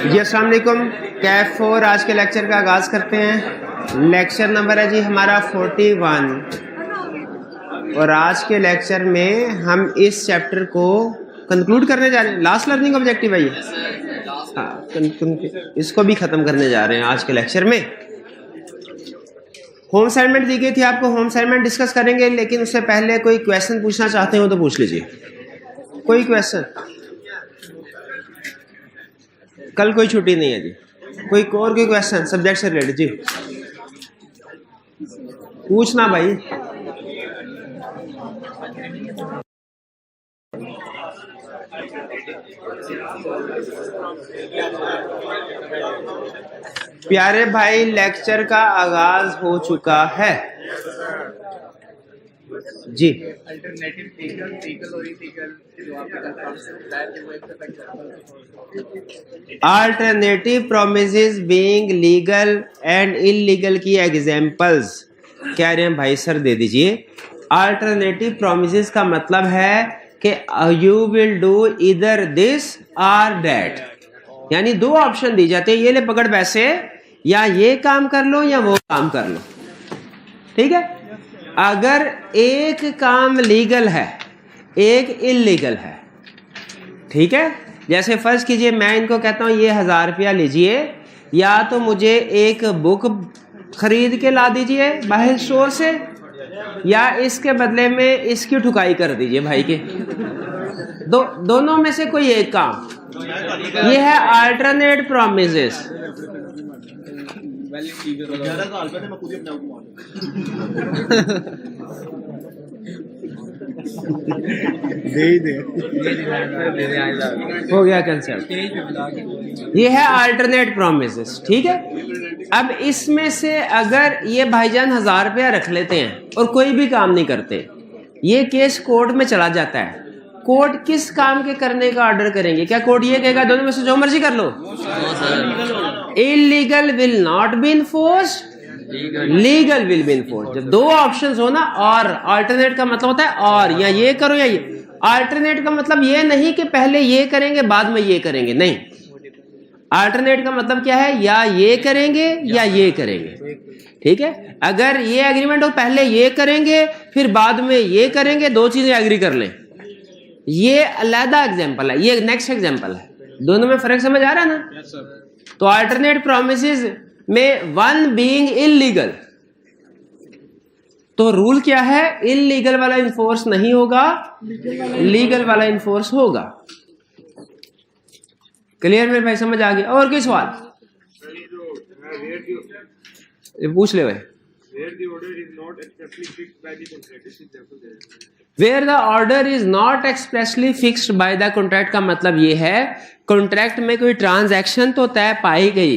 जी अस्सलाम वालेकुम। कैफ 4 आज के लेक्चर का आगाज़ करते हैं। लेक्चर नंबर है जी हमारा 41 और आज के लेक्चर में हम इस चैप्टर को कंक्लूड करने जा रहे हैं। लास्ट लर्निंग ऑब्जेक्टिव है ये, हाँ, इसको भी ख़त्म करने जा रहे हैं आज के लेक्चर में। होम असाइनमेंट दी गई थी आपको, होम असाइनमेंट डिस्कस करेंगे, लेकिन उससे पहले कोई क्वेश्चन पूछना चाहते हो तो पूछ लीजिए। कोई क्वेश्चन? कल कोई छुट्टी नहीं है जी। कोई और कोई क्वेश्चन सब्जेक्ट से रिलेटेड जी पूछना भाई। प्यारे भाई लेक्चर का आगाज हो चुका है जी। Alternative promises being legal and illegal की एग्जांपल्स कह रहे हैं भाई सर दे दीजिए। अल्टरनेटिव प्रोमिसेस का मतलब है कि यू विल डू इधर दिस और दैट, यानी दो ऑप्शन दी जाते हैं, ये ले पकड़ पैसे, या ये काम कर लो या वो काम कर लो। ठीक है, अगर एक काम लीगल है एक इलीगल है, ठीक है, जैसे फर्ज कीजिए मैं इनको कहता हूं ये 1000 रुपया लीजिए, या तो मुझे एक बुक खरीद के ला दीजिए बाहर स्टोर से, या इसके बदले में इसकी ठुकाई कर दीजिए भाई के। दोनों में से कोई एक काम, ये है अल्टरनेट प्रोमिसेस। हो गया कंसेप्ट, ये है अल्टरनेट प्रोमिसेस। ठीक है, अब इसमें से अगर ये भाईजान 1000 रुपया रख लेते हैं और कोई भी काम नहीं करते, ये केस कोर्ट में चला जाता है। कोर्ट किस काम के करने का ऑर्डर करेंगे? क्या कोर्ट ये कहेगा दोनों में से जो मर्जी कर लो? Illegal will not be enforced, legal will be enforced. जब दो ऑप्शंस हो ना, और अल्टरनेट का मतलब होता है और, या ये करो या ये। अल्टरनेट का मतलब ये नहीं कि पहले ये करेंगे बाद में ये करेंगे, नहीं। अल्टरनेट का मतलब क्या है, या ये करेंगे या ये करेंगे। ठीक है, अगर ये एग्रीमेंट हो पहले ये करेंगे फिर बाद में ये करेंगे, दो चीजें एग्री कर लें, ये अलग एग्जांपल है, ये नेक्स्ट एग्जांपल है। दोनों में फर्क समझ आ रहा है ना? yes, तो अल्टरनेट प्रोमिसेस में वन बीइंग इलीगल, तो रूल क्या है, इलीगल वाला इन्फोर्स नहीं होगा, लीगल वाला इन्फोर्स होगा। क्लियर मेरे भाई, समझ आ गया? और कोई सवाल पूछ ले भाई। Where the order is not expressly fixed by the contract का मतलब ये है, कॉन्ट्रैक्ट में कोई ट्रांजैक्शन तो तय पाई गई,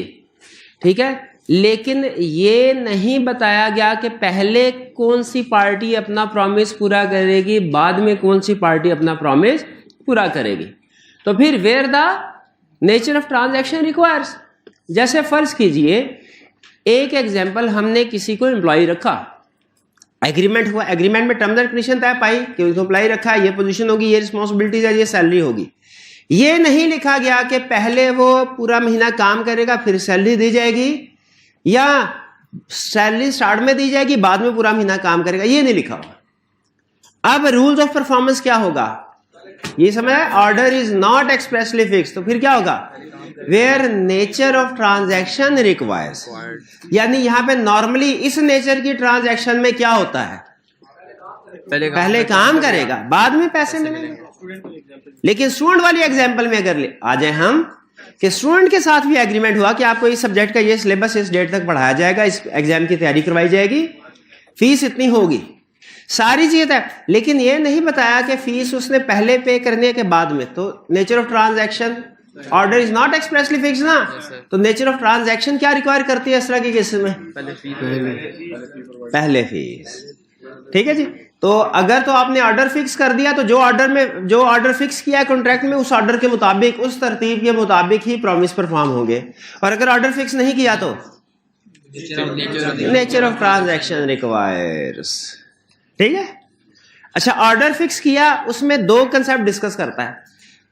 ठीक है, लेकिन ये नहीं बताया गया कि पहले कौन सी पार्टी अपना प्रॉमिस पूरा करेगी, बाद में कौन सी पार्टी अपना प्रॉमिस पूरा करेगी। तो फिर where the nature of transaction requires, जैसे फर्ज कीजिए एक एग्जांपल, हमने किसी को एम्प्लॉय रखा, एग्रीमेंट हुआ, एग्रीमेंट में टर्म्स एंड कंडीशन तय पाई कि उसको एम्प्लॉय रखा, ये पोजीशन होगी, ये रिस्पांसिबिलिटीज है, ये सैलरी होगी। ये नहीं लिखा गया कि पहले वो पूरा महीना काम करेगा फिर सैलरी दी जाएगी, या सैलरी स्टार्ट में दी जाएगी बाद में पूरा महीना काम करेगा, ये नहीं लिखा हुआ। अब रूल्स ऑफ परफॉर्मेंस क्या होगा, ये समझ आया? Order is not expressly fix, तो फिर क्या होगा, where nature of transaction requires, यानी यहां पे नॉर्मली इस नेचर की ट्रांजैक्शन में क्या होता है, पहले काम करेगा बाद में पैसे मिलेंगे। लेकिन स्टूडेंट वाली एग्जांपल में अगर आ जाए हम कि स्टूडेंट के साथ भी एग्रीमेंट हुआ कि आपको इस सब्जेक्ट का ये सिलेबस इस डेट तक पढ़ाया जाएगा, इस एग्जाम की तैयारी करवाई जाएगी, फीस इतनी होगी, सारी चीजें था, लेकिन ये नहीं बताया कि फीस उसने पहले पे करने के बाद में। तो nature of transaction, order is not expressly fix ना, तो नेचर ऑफ ट्रांजैक्शन क्या रिक्वायर करती है इस तरह के केस में, पहले फीस। ठीक है जी, तो अगर तो आपने ऑर्डर फिक्स कर दिया, तो जो ऑर्डर फिक्स किया है कॉन्ट्रैक्ट में, उस ऑर्डर के मुताबिक, उस तरतीब के मुताबिक ही प्रॉमिस परफॉर्म होंगे। और अगर ऑर्डर फिक्स नहीं किया तो नेचर ऑफ ट्रांजैक्शन रिक्वायर्स। ठीक है, अच्छा, ऑर्डर फिक्स किया, उसमें दो कंसेप्ट डिस्कस करता है।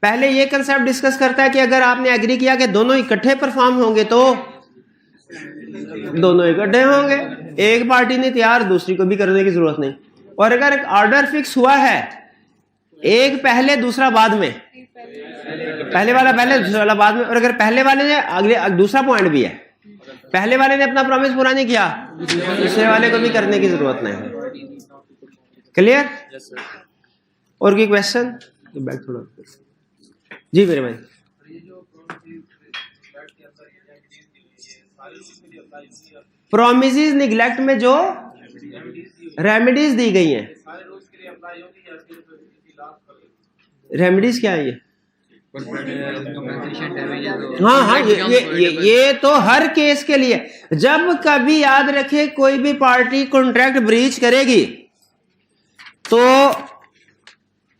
पहले ये कंसेप्ट डिस्कस करता है कि अगर आपने एग्री किया कि दोनों इकट्ठे परफॉर्म होंगे तो दोनों इकट्ठे होंगे, एक पार्टी नहीं तैयार दूसरी को भी करने की जरूरत नहीं। और अगर एक ऑर्डर फिक्स हुआ है, एक पहले दूसरा बाद में, पहले वाला पहले दूसरा वाला बाद में, और अगर पहले वाले ने अगले दूसरा पॉइंट भी है, पहले वाले ने अपना प्रॉमिस पूरा नहीं किया, दूसरे वाले को भी करने की जरूरत नहीं। क्लियर? और कोई क्वेश्चन? बैक थोड़ा जी मेरे भाई। प्रोमिसेस निगलेक्ट में जो रेमेडीज दी गई हैं, रेमेडीज क्या है ये? हाँ हाँ, ये तो हर केस के लिए। जब कभी याद रखे कोई भी पार्टी कॉन्ट्रैक्ट ब्रीच करेगी तो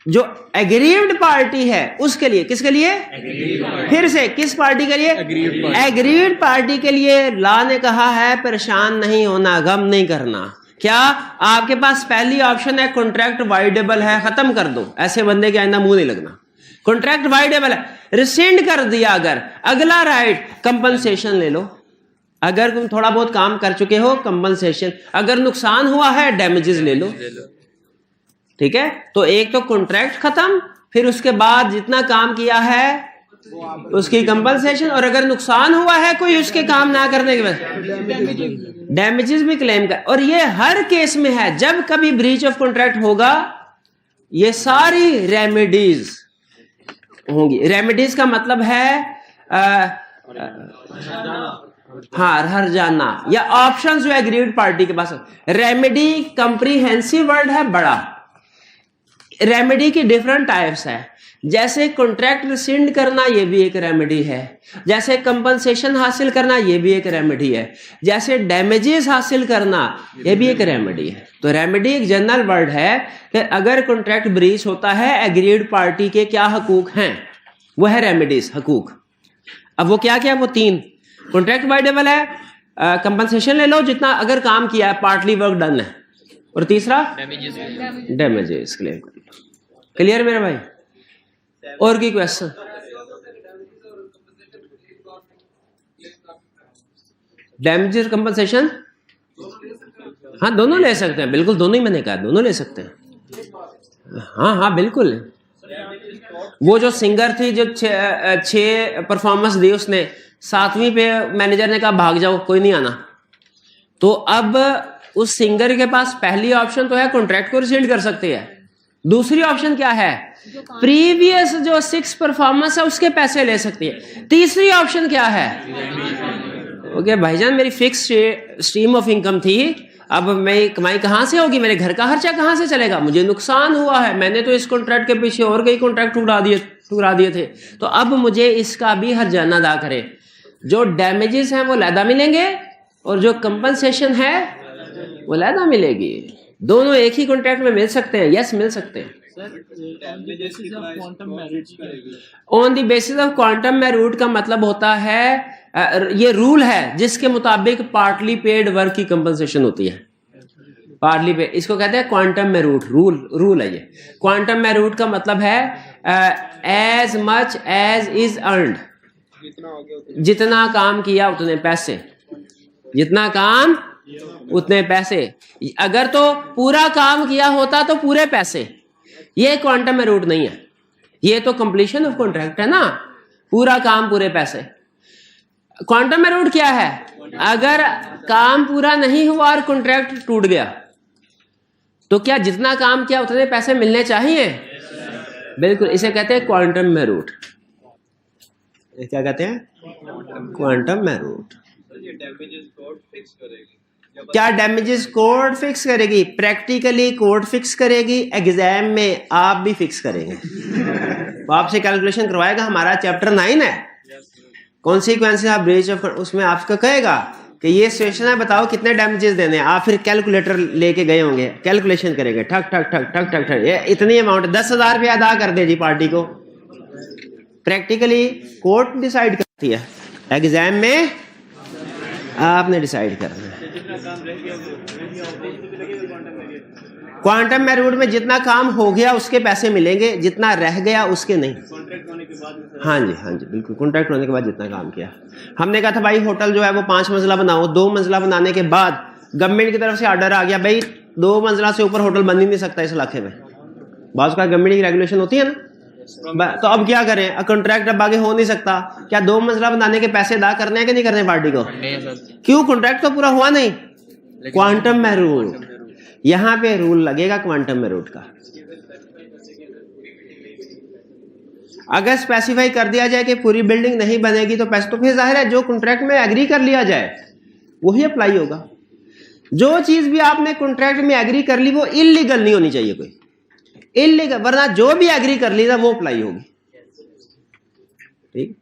जो एग्रीव्ड पार्टी है उसके लिए, किसके लिए? फिर से किस पार्टी के लिए? एग्रीव्ड पार्टी के लिए लॉ ने कहा है परेशान नहीं होना, गम नहीं करना। क्या आपके पास पहली ऑप्शन है कॉन्ट्रैक्ट वाइडेबल है, खत्म कर दो, ऐसे बंदे के आईना मुंह नहीं लगना। कॉन्ट्रैक्ट वाइडेबल है, रिसेंड कर दिया, अगर अगला राइट कंपनसेशन ले लो। अगर तुम थोड़ा बहुत काम कर चुके हो कंपनसेशन, अगर नुकसान हुआ है डैमेजेस ले लो। ठीक है, तो एक तो कॉन्ट्रैक्ट खत्म, फिर उसके बाद जितना काम किया है उसकी कंपनसेशन, और अगर नुकसान हुआ है कोई उसके काम ना करने के बाद डैमेजेस भी क्लेम कर। और ये हर केस में है, जब कभी ब्रीच ऑफ कॉन्ट्रैक्ट होगा ये सारी रेमेडीज होंगी। रेमेडीज का मतलब है हर जाना या ऑप्शन जो एग्रीड पार्टी के पास। रेमेडी कंप्रीहेंसिव वर्ड है, बड़ा। रेमेडी की डिफरेंट टाइप्स है, जैसे कॉन्ट्रैक्ट रिसिंड करना ये भी एक रेमेडी है, जैसे कंपनसेशन हासिल करना ये भी एक रेमेडी है, जैसे डैमेजेस हासिल करना ये भी एक रेमेडी है। तो रेमेडी एक जनरल वर्ड है कि अगर कॉन्ट्रैक्ट ब्रीच होता है एग्रीड पार्टी के क्या हकूक हैं, वो है रेमेडीज हकूक। अब वो क्या क्या? वो तीन, कॉन्ट्रैक्ट वाइडेबल है, कंपनसेशन ले लो जितना अगर काम किया है, पार्टली वर्क डन है, और तीसरा डैमेजेस क्लेम कर लो। क्लियर मेरे भाई? और की क्वेश्चन? डैमेजेस कंपनसेशन हाँ दोनों ले सकते हैं, बिल्कुल दोनों ही मैंने कहा, दोनों ले सकते हैं। हाँ हाँ बिल्कुल। वो जो सिंगर थी जो छह परफॉर्मेंस दी उसने, 7वीं पे मैनेजर ने कहा भाग जाओ कोई नहीं आना, तो अब उस सिंगर के पास पहली ऑप्शन तो है कॉन्ट्रैक्ट को रिसेंड कर सकती है, दूसरी ऑप्शन क्या है? प्रीवियस जो 6 परफॉर्मेंस है उसके पैसे ले सकती है, तीसरी ऑप्शन क्या है? ओके भाईजान, मेरी फिक्स स्ट्रीम ऑफ इनकम थी, अब मैं कमाई कहां से होगी, मेरे घर का खर्चा कहां से चलेगा, मुझे नुकसान हुआ है, मैंने तो इस कॉन्ट्रैक्ट के पीछे और कई कॉन्ट्रैक्ट ठुकरा दिए थे, तो अब मुझे इसका भी हर्जाना अदा करे। जो डैमेजेस हैं वो लैदा मिलेंगे और जो कंपनसेशन है वो लैदा मिलेगी। दोनों एक ही कॉन्ट्रैक्ट में मिल सकते हैं? यस मिल सकते हैं। On the basis of quantum merit का मतलब होता है ये रूल है जिसके मुताबिक पार्टली पेड वर्क की कंपनसेशन होती है। पार्टली पेड, इसको कहते हैं क्वांटम मेरिट रूल है ये। क्वांटम मेरिट का मतलब है as much as is earned, जितना काम किया उतने पैसे, जितना काम उतने पैसे। अगर तो पूरा काम किया होता तो पूरे पैसे, ये क्वांटम मेरिट नहीं है, ये तो कंप्लीशन ऑफ कॉन्ट्रैक्ट है ना, पूरा काम पूरे पैसे। क्वांटम मेरिट क्या है? अगर काम पूरा नहीं हुआ और कॉन्ट्रैक्ट टूट गया तो क्या जितना काम किया उतने पैसे मिलने चाहिए? बिल्कुल, इसे कहते हैं क्वांटम मेरिट। क्या कहते हैं? Quantum merit. क्या डैमेजेस कोर्ट फिक्स करेगी? प्रैक्टिकली कोर्ट फिक्स करेगी, एग्जाम में आप भी फिक्स करेंगे। तो आपसे कैलकुलेशन करवाएगा, हमारा चैप्टर 9 है, कॉन्सिक्वेंसेस ऑफ ब्रीच ऑफ, उसमें आपको कहेगा कि ये सिचुएशन है, बताओ कितने डैमेजेस देने हैं। आप फिर कैलकुलेटर लेके गए होंगे, कैलकुलेशन करेंगे, ठक ठक ठक ठक ठक ठक, ये इतनी अमाउंट 10,000 रुपया अदा कर दे जी पार्टी को। प्रैक्टिकली कोर्ट डिसाइड करती है, एग्जाम में आपने डिसाइड करना है। क्वांटम मेथड में जितना काम हो गया उसके पैसे मिलेंगे, जितना रह गया उसके नहीं। कॉन्ट्रैक्ट होने के बाद हाँ जी, हाँ जी, बिल्कुल। कॉन्ट्रैक्ट होने के बाद जितना काम किया, हमने कहा था भाई होटल जो है वो 5 मंजिला बनाओ, 2 मंजिला बनाने के बाद गवर्नमेंट की तरफ से ऑर्डर आ गया भाई 2 मंजिला से ऊपर होटल बन ही नहीं सकता इस इलाके में। बाज़ का गवर्नमेंट की रेगुलेशन होती है ना, तो अब क्या करें, कॉन्ट्रैक्ट अब आगे हो नहीं सकता। क्या 2 मंजिला बनाने के पैसे अदा करने हैं कि नहीं करने पार्टी को? क्यों? कॉन्ट्रैक्ट तो पूरा हुआ नहीं। क्वांटम मेथड, यहां पे रूल लगेगा क्वांटम मेथड का। अगर स्पेसिफाई कर दिया जाए कि पूरी बिल्डिंग नहीं बनेगी तो पैसे, तो फिर जाहिर है जो कॉन्ट्रैक्ट में एग्री कर लिया जाए वही अप्लाई होगा। जो चीज भी आपने कॉन्ट्रैक्ट में एग्री कर ली वो इलीगल नहीं होनी चाहिए, कोई इलीगल, वरना जो भी एग्री कर ली था वो अप्लाई होगी। ठीक,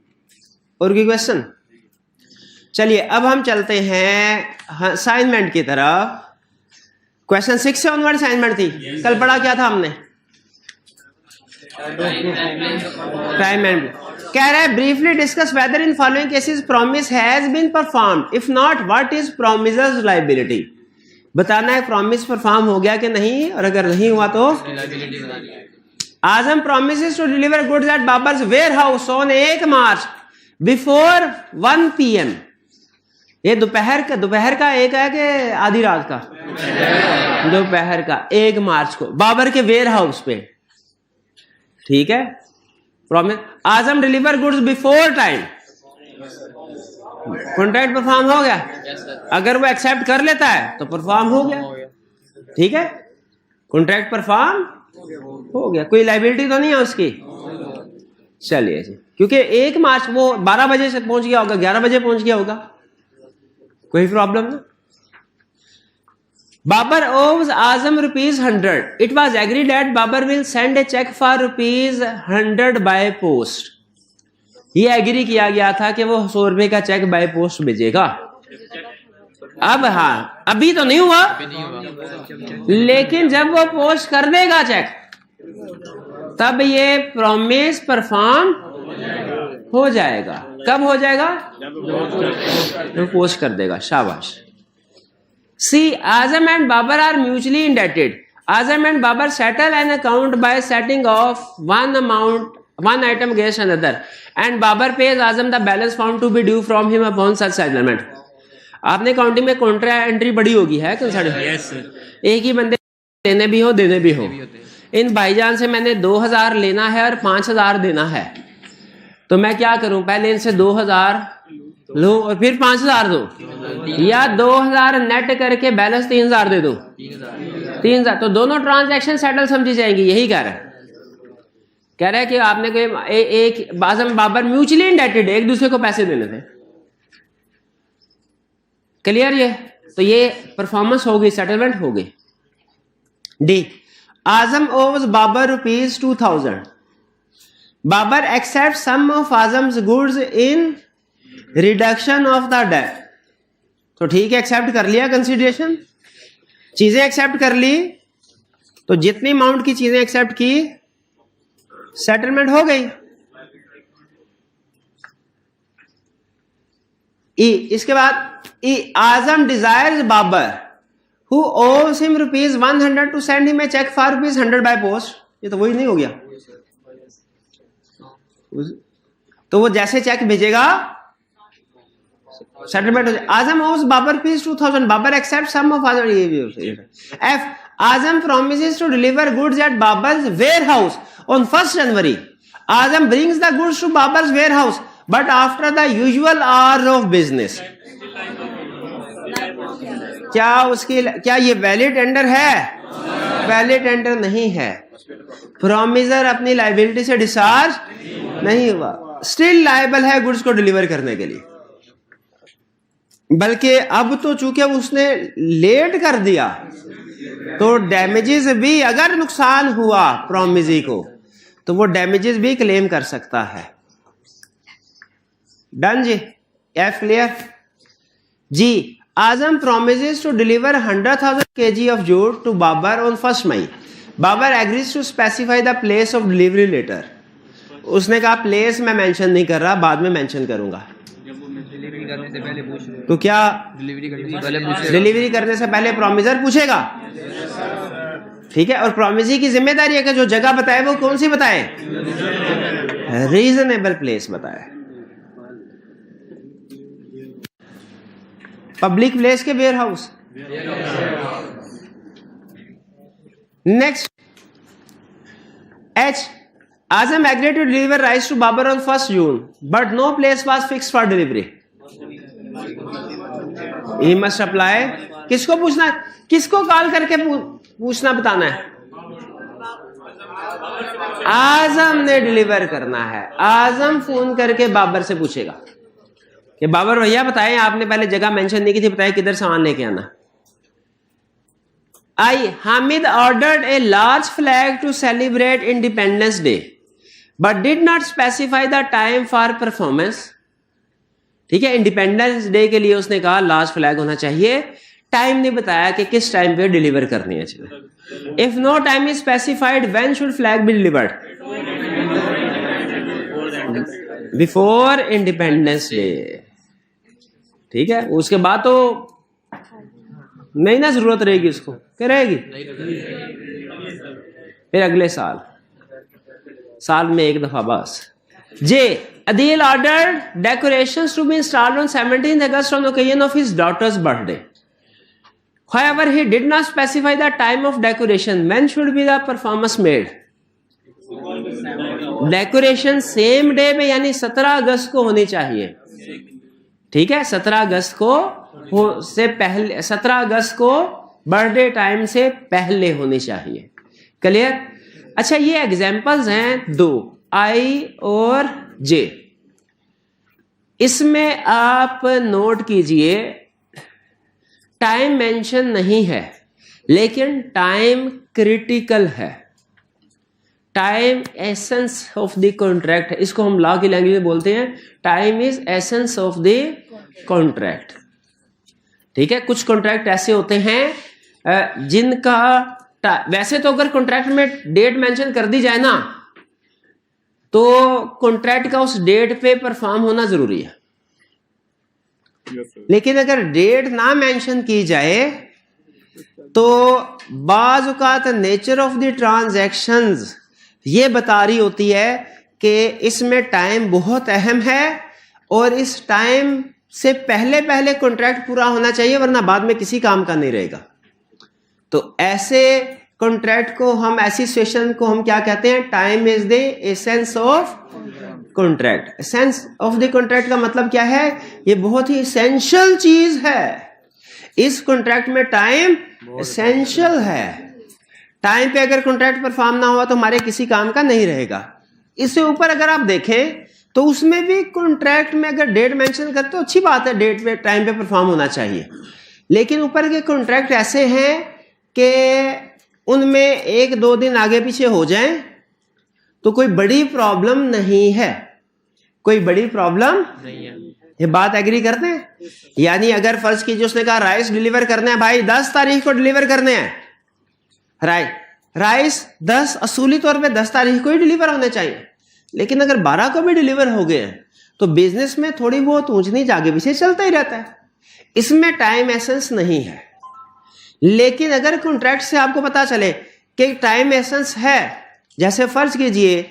और कोई क्वेश्चन? चलिए अब हम चलते हैं असाइनमेंट की तरफ। क्वेश्चन 6 से ऑनवर्ड असाइनमेंट थी। कल पढ़ा क्या था हमने? टाइम एंड कह रहा है briefly discuss whether in following cases promise has been performed, if not what is promiser's liability. बताना है प्रॉमिस परफॉर्म हो गया कि नहीं, और अगर नहीं हुआ तो Azam promises to deliver goods at Babar's warehouse on 1 March before 1 PM। ये दोपहर का एक है कि आधी रात का? दोपहर का 1 मार्च को बाबर के वेयर हाउस पे। ठीक है, promise Azam deliver goods before time, contract perform हो गया। अगर वो एक्सेप्ट कर लेता है तो परफॉर्म हो गया। ठीक है, कॉन्ट्रैक्ट परफॉर्म हो गया, कोई लायबिलिटी तो नहीं है उसकी। चलिए जी, क्योंकि 1 मार्च वो 12 बजे से पहुंच गया होगा, 11 बजे पहुंच गया होगा, कोई प्रॉब्लम नहीं। Babar owes Azam ₹100. It was agreed that Babar will send a check for ₹100 by post. ये एग्री किया गया था कि वो 100 रुपए का चेक बाय पोस्ट भेजेगा। अब हाँ, अभी तो नहीं हुआ, लेकिन जब वो पोस्ट कर देगा चेक तब ये प्रॉमिस परफॉर्म हो जाएगा। कब हो जाएगा? जब पोस्ट कर देगा। शाबाश। See, Azam and Babar are mutually indebted. Azam and Babar settle an account by setting off one item against another, and Babar pays Azam the balance found to be due from him upon such settlement. आपने counting में Contra entry बड़ी होगी है yes, एक ही बंदे लेने भी हो देने भी हो। इन भाईजान से मैंने 2000 लेना है और 5000 देना है, तो मैं क्या करूं, पहले इनसे 2000 लो और फिर 5000 दो, या 2000 नेट करके बैलेंस 3000 दे दो। 3000 तो दोनों ट्रांजैक्शन सेटल समझी जाएंगी। यही कह रहा है कि आपने कोई एक आजम बाबर म्यूचुअली इंडेटेड, एक दूसरे को पैसे देने थे। क्लियर? ये तो ये परफॉर्मेंस हो गई, सेटलमेंट हो गई। D, Azam owes Babar ₹2000। Babar accept some of Azam's goods in reduction of the debt. तो ठीक है, एक्सेप्ट कर लिया, कंसीडरेशन चीजें एक्सेप्ट कर ली, तो जितनी अमाउंट की चीजें एक्सेप्ट की सेटलमेंट हो गई। ई, इसके बाद E, Azam desires Babar who owes him ₹100 to send him a cheque for ₹100 by post. ये तो वही नहीं हो गया, तो वो जैसे चेक भेजेगा सेटलमेंट हो जाए। Azam owes Babar ₹2000, Babar accept some of Azam. F, Azam promises to deliver goods at Babar's warehouse on 1 January. Azam brings the goods to Babar's warehouse but after the usual hours of business. क्या ये वैलिड टेंडर है? Valid tender नहीं है। Promiser अपनी liability से discharge नहीं हुआ, still liable है गुड्स को डिलीवर करने के लिए। बल्कि अब तो चूंकि उसने लेट कर दिया तो डैमेजेस भी, अगर नुकसान हुआ प्रॉमिसी को तो वो डैमेजेस भी क्लेम कर सकता है। डन जी? एफ क्लियर जी। Azam promises to deliver 100,000 kg of jute to Babar on 1st May. Babar agrees to specify the place of delivery later. उसने कहा प्लेस मैं मेंशन नहीं कर रहा, बाद में मेंशन करूंगा। डिलीवरी करने से पहले पूछ, तो क्या डिलीवरी करने से पहले प्रॉमिसर पूछेगा? ठीक है, और प्रोमिसी की जिम्मेदारी है कि जो जगह बताए वो कौन सी बताए, रीजनेबल प्लेस बताए। पब्लिक प्लेस के warehouse. Next, H. Azam agreed to deliver rice to Babar on 1st June, but no place was fixed for delivery. He must apply. किसको पूछना है, किसको कॉल करके पूछना बताना है, आजम ने डिलीवर करना है। आजम फोन करके बाबर से पूछेगा कि बाबर भैया बताएं, आपने पहले जगह मेंशन नहीं की थी, बताएं किधर सामान लेके आना। I. Hamid ordered a large flag to celebrate Independence Day, but did not specify the time for performance. ठीक है, इंडिपेंडेंस डे के लिए उसने कहा लार्ज फ्लैग होना चाहिए, टाइम नहीं बताया कि किस टाइम पे डिलीवर करनी है चीजें। If no time is specified, when should flag be delivered? Before Independence Day. ठीक है, उसके बाद तो नहीं ना जरूरत रहेगी उसको, क्या रहेगी? फिर अगले साल में एक दफा बस। जे. Adil ordered decorations to be installed on 17th August on occasion of his daughter's birthday. However, he did not specify the time of decoration. When should be the performance made? Decoration same day पे यानी 17 अगस्त को होनी चाहिए। ठीक है, 17 अगस्त को से पहले, 17 अगस्त को बर्थडे टाइम से पहले होनी चाहिए। क्लियर? अच्छा, ये एग्जांपल्स हैं दो, आई और जे। इसमें आप नोट कीजिए, टाइम मेंशन नहीं है लेकिन टाइम क्रिटिकल है। Time essence of the contract, इसको हम लॉ की लैंग्वेज में बोलते हैं time is essence of the contract. ठीक है, कुछ कॉन्ट्रैक्ट ऐसे होते हैं जिनका वैसे तो अगर कॉन्ट्रैक्ट में डेट मेंशन कर दी जाए ना, तो कॉन्ट्रैक्ट का उस डेट पे परफॉर्म होना जरूरी है। लेकिन अगर डेट ना मेंशन की जाए तो बाज़ औक़ात नेचर ऑफ द ट्रांजैक्शंस ये बता रही होती है कि इसमें टाइम बहुत अहम है और इस टाइम से पहले कॉन्ट्रैक्ट पूरा होना चाहिए, वरना बाद में किसी काम का नहीं रहेगा। तो ऐसे कॉन्ट्रैक्ट को हम, ऐसी सिचुएशन को हम क्या कहते हैं? Time is the essence of contract. Essence of the contract का मतलब क्या है? ये बहुत ही एसेंशियल चीज है। इस कॉन्ट्रैक्ट में टाइम एसेंशियल है। टाइम पे अगर कॉन्ट्रैक्ट परफॉर्म ना हुआ तो हमारे किसी काम का नहीं रहेगा। इससे ऊपर अगर आप देखें तो उसमें भी कॉन्ट्रैक्ट में अगर डेट मेंशन करते हो अच्छी बात है, डेट पे टाइम पे परफॉर्म होना चाहिए। लेकिन ऊपर के कॉन्ट्रैक्ट ऐसे हैं कि उनमें 1-2 दिन आगे पीछे हो जाएं तो कोई बड़ी प्रॉब्लम नहीं है, कोई बड़ी प्रॉब्लम नहीं है। ये बात एग्री करते हैं? यानी अगर फर्ज कीजिए उसने कहा राइस डिलीवर करने हैं भाई, 10 तारीख को डिलीवर करने हैं राइस 10 असूली तौर पे 10 तारीख को ही डिलीवर होने चाहिए, लेकिन अगर 12 को भी डिलीवर हो गए हैं तो बिजनेस में थोड़ी बहुत ऊंच नीच आगे पीछे चलता ही रहता है। इसमें टाइम एसेंस नहीं है। लेकिन अगर कॉन्ट्रैक्ट से आपको पता चले कि टाइम एसेंस है, जैसे फर्ज कीजिए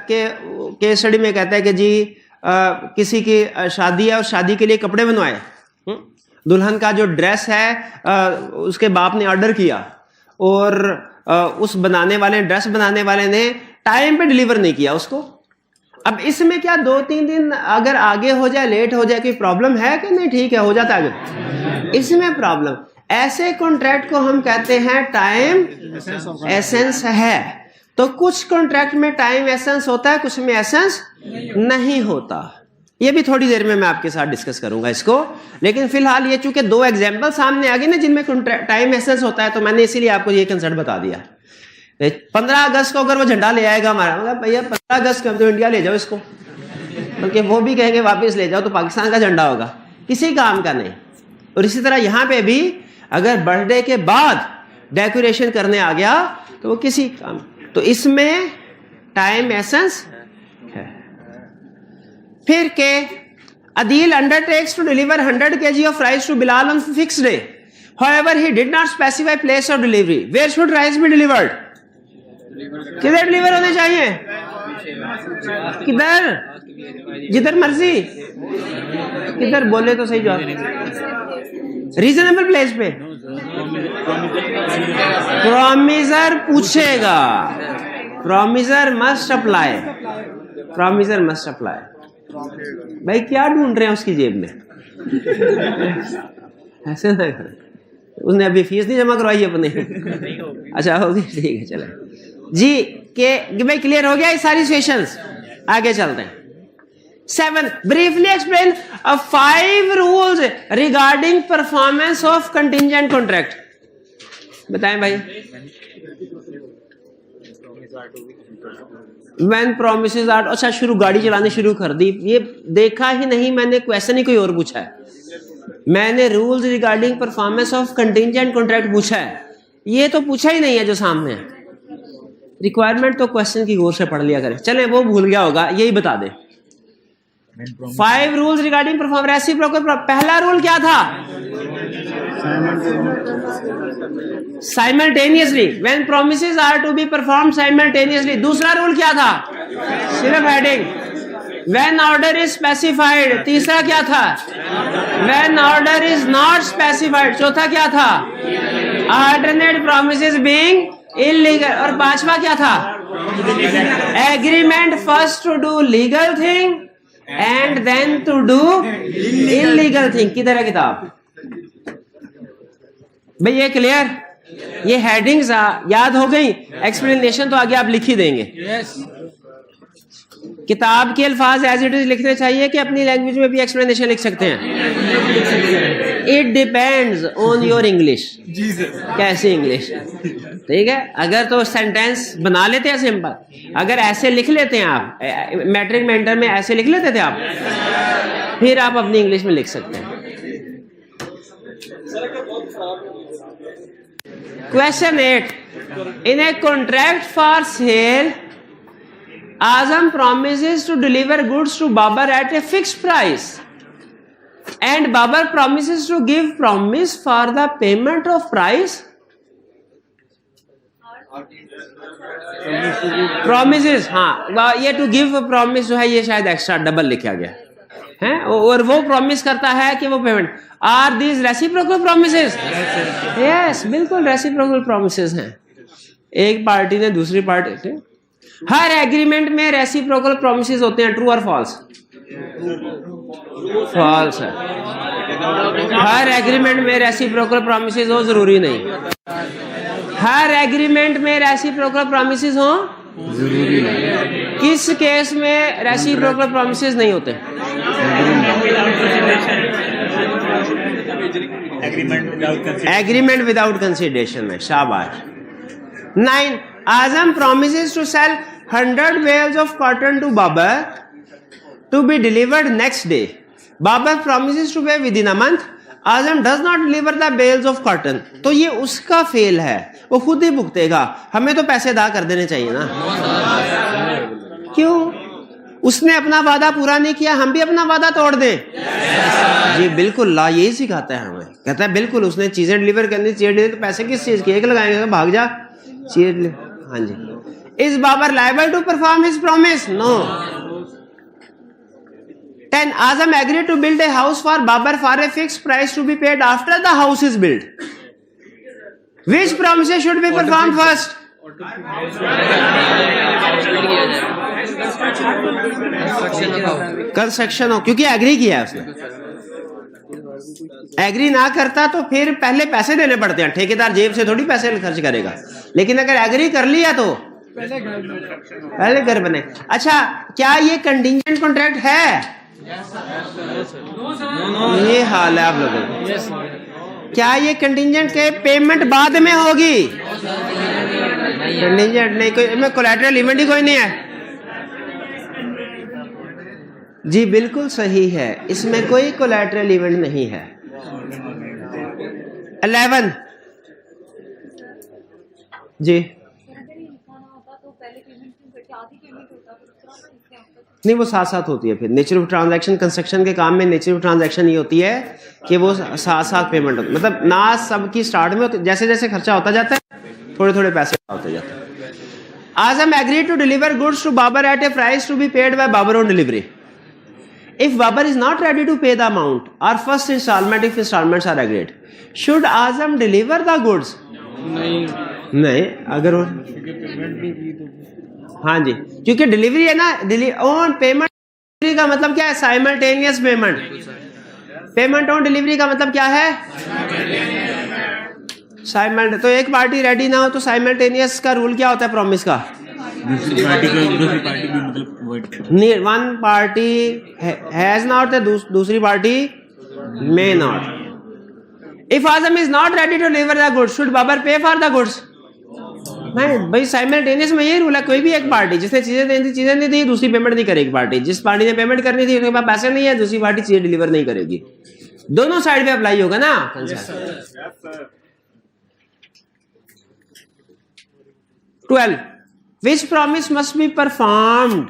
केस स्टडी में कहता है कि जी किसी की शादी है और शादी के लिए कपड़े बनवाए, दुल्हन का जो ड्रेस है उसके बाप ने ऑर्डर किया और उस ड्रेस बनाने वाले ने टाइम पे डिलीवर नहीं किया उसको। अब इसमें क्या 2-3 दिन अगर आगे हो जाए, लेट हो जाए, कोई प्रॉब्लम है कि नहीं? ठीक है, हो जाता है आगे, इसमें प्रॉब्लम। ऐसे कॉन्ट्रैक्ट को हम कहते हैं टाइम एसेंस है। तो कुछ कॉन्ट्रैक्ट में टाइम एसेंस होता है, कुछ में एसेंस नहीं होता। ये भी थोड़ी देर में मैं आपके साथ डिस्कस करूंगा इसको। लेकिन फिलहाल ये चूंकि 2 एग्जांपल सामने आ गए ना जिनमें टाइम एसेंस होता है, तो मैंने इसीलिए आपको ये कंसेप्ट बता दिया। 15 अगस्त को अगर वो झंडा ले आएगा हमारा, मतलब भैया 15 अगस्त को तो इंडिया ले जाओ इसको, बल्कि वो भी कहेंगे वापस ले जाओ तो पाकिस्तान का झंडा होगा, किसी काम का नहीं। और इसी तरह यहां पे भी अगर बर्थडे के बाद डेकोरेशन करने आ गया तो वो किसी काम, तो इसमें टाइम एसेंस है। फिर के Adeel undertakes to deliver 100 kg of rice to Bilal on fix day However, he did not specify place of delivery. Where should rice be delivered? किधर डिलीवर होने चाहिए? किधर? जिधर मर्जी। किधर बोले तो सही जवाब। रीजनेबल प्लेस पे। प्रॉमिसर पूछेगा। Promiser must apply. Promiser must apply. भाई क्या ढूंढ रहे हैं उसकी जेब में? ऐसे ना करें। उसने अभी फीस नहीं जमा करवाई अपने। अच्छा होगी, ठीक है चले जी। के भाई क्लियर हो गया ये सारी सिचुएशंस? आगे चलते हैं। 7. Briefly explain 5 rules regarding performance of contingent contract. बताएं भाई। When promises are, अच्छा शुरू गाड़ी चलाने शुरू कर दी। ये देखा ही नहीं मैंने, क्वेश्चन ही कोई और पूछा है। मैंने rules regarding performance of contingent contract पूछा है, ये तो पूछा ही नहीं है जो सामने है। रिक्वायरमेंट तो क्वेश्चन की गौर से पढ़ लिया करें। चले वो भूल गया होगा, यही बता दे। 5 रूल्स रिगार्डिंग परफॉर्म रेसिप्रोकल। पहला रूल क्या था? Simultaneously, when promises are to be performed simultaneously. दूसरा रूल क्या था? सिर्फ heading. When order is specified. तीसरा क्या था? When order is not specified. चौथा क्या था? Alternate promises being illegal. और पांचवा क्या था? Agreement first to do legal thing and then to do illegal thing. किधर है किताब भाई? ये क्लियर? ये हेडिंग्स याद हो गई? एक्सप्लेनेशन तो आगे आप लिख ही देंगे। किताब के अल्फाज एज इट इज लिखने चाहिए कि अपनी लैंग्वेज में भी एक्सप्लेनेशन लिख सकते हैं? It depends on your English. कैसी इंग्लिश? ठीक है, अगर तो सेंटेंस बना लेते हैं सिंपल, अगर ऐसे लिख लेते हैं आप, मैट्रिक में इंटर में ऐसे लिख लेते थे आप, फिर आप अपनी इंग्लिश में लिख सकते हैं। Question 8. In a contract for sale, Azam promises to deliver goods to Babar at a fixed price, and Babar promises to give promise for the payment of price. Promises, हाँ, ये to give promise जो है ये शायद extra double लिखा गया है, और वो प्रॉमिस करता है कि वो payment. Are these reciprocal promises? Yes, बिल्कुल रेसिप्रोकल प्रोमिसेस हैं। एक पार्टी ने दूसरी पार्टी, हर एग्रीमेंट में रेसिप्रोकल प्रोमिसेस होते हैं। ट्रू और फॉल्स? फॉल्स है। हर एग्रीमेंट में रेसिप्रोकल प्रोमिसेस हो जरूरी नहीं। हर एग्रीमेंट में रेसिप्रोकल प्रोमिसेस हो जरूरी नहीं। किस केस में रेसिप्रोकल प्रोमिसेस नहीं होते? एग्रीमेंट विदाउट कंसिडरेशन में। शाबाश। 9. Azam promises to sell 100 bales of cotton to Babar to be delivered next day. Babar promises to pay within a month. Azam does not deliver the bales of cotton. तो ये उसका fail है, वो खुद ही भुगतेगा। हमें तो पैसे अदा कर देने चाहिए ना। क्यों? उसने अपना वादा पूरा नहीं किया, हम भी अपना वादा तोड़ दें? जी बिल्कुल, ला यही सिखाता है हमें। कहता है बिल्कुल उसने चीजें डिलीवर करनी, चीजें डिलीवर, तो पैसे किस चीज की? एक लगाएंगे भाग जा चीज। हाँ जी। Is Babar liable to perform his promise? No. 10. Azam agreed to build a house for Babar for a fixed price to be paid after the house is built. Which promises should be performed first? Construction हो, क्योंकि agree किया है उसने। Agree ना करता तो फिर पहले पैसे देने पड़ते हैं, ठेकेदार जेब से थोड़ी पैसे खर्च करेगा। लेकिन अगर एग्री कर लिया तो पहले घर बने। अच्छा, क्या ये कंटिंजेंट कॉन्ट्रैक्ट है? ये हाल है आप लोगों का। क्या ये कंटिंजेंट के पेमेंट बाद में होगी? कंटिंजेंट नहीं, कोई में कोलैटरल इवेंट ही कोई नहीं है। जी बिल्कुल सही है, इसमें कोई कोलैटरल इवेंट नहीं है। 11 जी नहीं, वो साथ साथ होती है। फिर नेचर ऑफ ट्रांजैक्शन, कंस्ट्रक्शन के काम में नेचर ऑफ ट्रांजैक्शन ये होती है कि वो साथ साथ पेमेंट होती है, मतलब ना सबकी स्टार्ट में जैसे जैसे खर्चा होता जाता है थोड़े थोड़े पैसे होते जाते हैं। Azam agreed to deliver goods to Babar at a price to be paid by Babar on delivery. If Babar is not ready to pay the amount or first installment, if installments are agreed, should Azam deliver the goods? नहीं, अगर वो हाँ जी, क्योंकि delivery है ना, on payment का मतलब क्या है? Simultaneous payment. Payment on delivery का मतलब क्या है? साइमल्ट। तो एक पार्टी रेडी ना हो तो साइमल्टेनियस का रूल क्या होता है प्रॉमिस का? दूसरी पार्टी भी मतलब वन पार्टी हैज नॉट, दूसरी party may not. If Azam is not ready to deliver the goods, should Babar pay for the goods? नहीं भाई, साइमल्टेनियस में यही रूल है, कोई भी एक पार्टी जिसने चीजें नहीं दी दूसरी पेमेंट नहीं करेगी पार्टी। जिस पार्टी ने पेमेंट करनी थी उसके पास पैसे नहीं है, दूसरी पार्टी चीजें डिलीवर नहीं करेगी। दोनों साइड पे अप्लाई होगा ना। 12. Which promise must be performed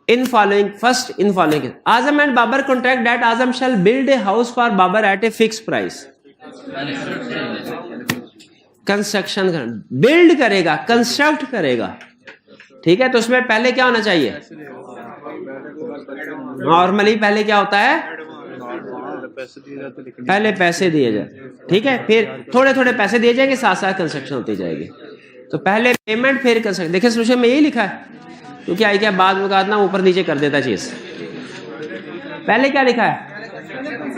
in following? First, in following. Azam and Babar contract that Azam shall build a house for Babar at a fixed price. Construction build करेगा, construct करेगा, ठीक है। तो उसमें पहले क्या होना चाहिए? नॉर्मली पहले क्या होता है? पहले पैसे दिए जाए, ठीक है, फिर थोड़े थोड़े पैसे दिए जाएंगे, साथ साथ कंस्ट्रक्शन होती जाएगी। तो पहले पेमेंट फिर कंस्ट्रक्शन। देखिए सोल्यूशन में यही लिखा है, क्योंकि आई क्या बाद में ना ऊपर नीचे कर देता चीज। पहले क्या लिखा है?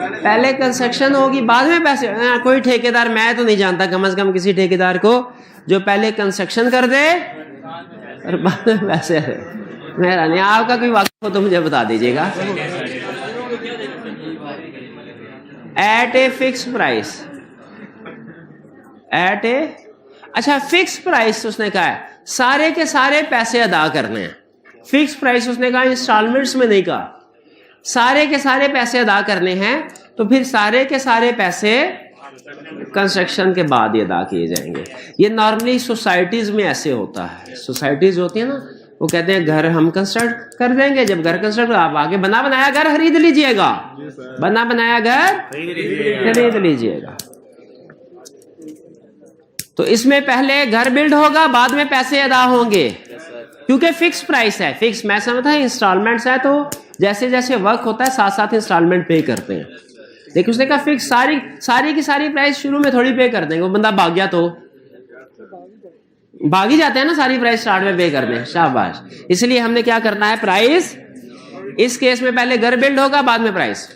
पहले कंस्ट्रक्शन होगी बाद में पैसे। कोई ठेकेदार, मैं तो नहीं जानता कम से कम किसी ठेकेदार को जो पहले कंस्ट्रक्शन कर दे और बाद में पैसे। मेरा नहीं, आपका कोई वाकिफ हो तो मुझे बता दीजिएगा। At a fix price, at a, अच्छा फिक्स प्राइस उसने कहा है, सारे के सारे पैसे अदा करने हैं। फिक्स प्राइस उसने कहा, इंस्टॉलमेंट्स में नहीं कहा। सारे के सारे पैसे अदा करने हैं, तो फिर सारे के सारे पैसे कंस्ट्रक्शन के बाद ही अदा किए जाएंगे। ये नॉर्मली सोसाइटीज में ऐसे होता है। सोसाइटीज होती है ना, वो कहते हैं घर हम कंस्ट्रक्ट कर देंगे, जब घर कंस्ट्रक्ट आप आगे बना बनाया घर खरीद लीजिएगा, बना बनाया घर खरीद लीजिएगा। तो इसमें पहले घर बिल्ड होगा, बाद में पैसे अदा होंगे, क्योंकि फिक्स प्राइस है। फिक्स मैं समझता है, इंस्टॉलमेंट्स है तो जैसे जैसे वर्क होता है साथ साथ इंस्टॉलमेंट पे करते हैं। देखिए उसने कहा फिक्स सारी की सारी प्राइस शुरू में थोड़ी पे कर देंगे, वो बंदा भाग गया तो भाग ही जाते हैं ना, सारी प्राइस स्टार्ट में पे कर दें, शाबाश। इसलिए हमने क्या करना है, प्राइस इस केस में पहले घर बिल्ड होगा, बाद में price.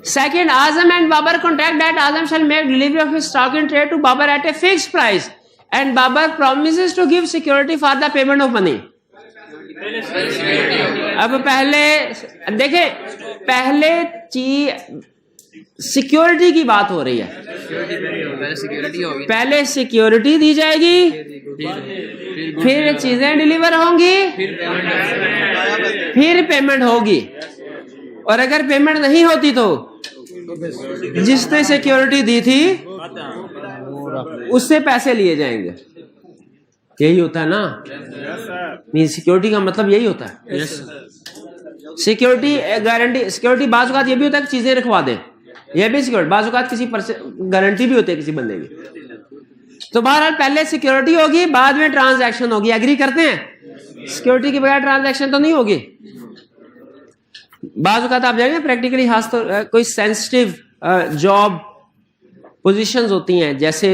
Second, Azam and Babar contract that Azam shall make delivery of his stock in trade to Babar at a fixed price and Babar promises to give security for the payment of money. अब पहले देखे, पहले सिक्योरिटी की बात हो रही है। पहले सिक्योरिटी दी जाएगी, फिर चीजें डिलीवर होंगी, फिर पेमेंट होगी। और अगर पेमेंट नहीं होती तो जिसने सिक्योरिटी दी थी उससे पैसे लिए जाएंगे। यही होता है ना, सिक्योरिटी का मतलब यही होता है। सिक्योरिटी गारंटी, सिक्योरिटी बाज़ ये भी होता है कि चीजें रखवा दे, यह भी सिक्योरिटी। बाज़ किसी गारंटी भी होती है किसी बंदे की। तो बहरहाल पहले सिक्योरिटी होगी, बाद में ट्रांजैक्शन होगी। एग्री करते हैं? सिक्योरिटी के बगैर ट्रांजैक्शन तो नहीं होगी। बाज़ आप जाएंगे प्रैक्टिकली, खास तो कोई सेंसिटिव जॉब पोजीशंस होती हैं, जैसे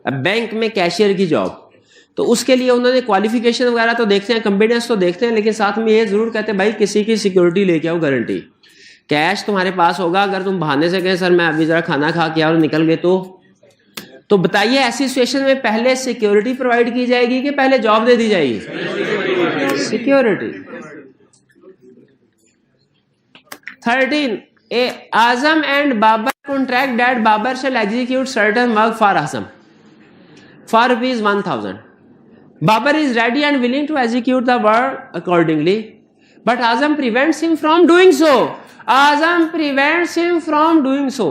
बैंक में कैशियर की जॉब, तो उसके लिए उन्होंने क्वालिफिकेशन वगैरह तो देखते हैं, कंपेटेंस तो देखते हैं, लेकिन साथ में ये जरूर कहते हैं भाई किसी की सिक्योरिटी लेके आओ, गारंटी। कैश तुम्हारे पास होगा, अगर तुम बहाने से कहें सर मैं अभी जरा खाना खा के और निकल गए तो बताइए ऐसी सिचुएशन में पहले सिक्योरिटी प्रोवाइड की जाएगी कि पहले जॉब दे दी जाएगी? Security. 13, Azam and Babar contract that Babar shall execute certain work for Azam for rupees 1000. Babar is ready and willing to execute the work accordingly, but Azam prevents him from doing so. Azam prevents him from doing so.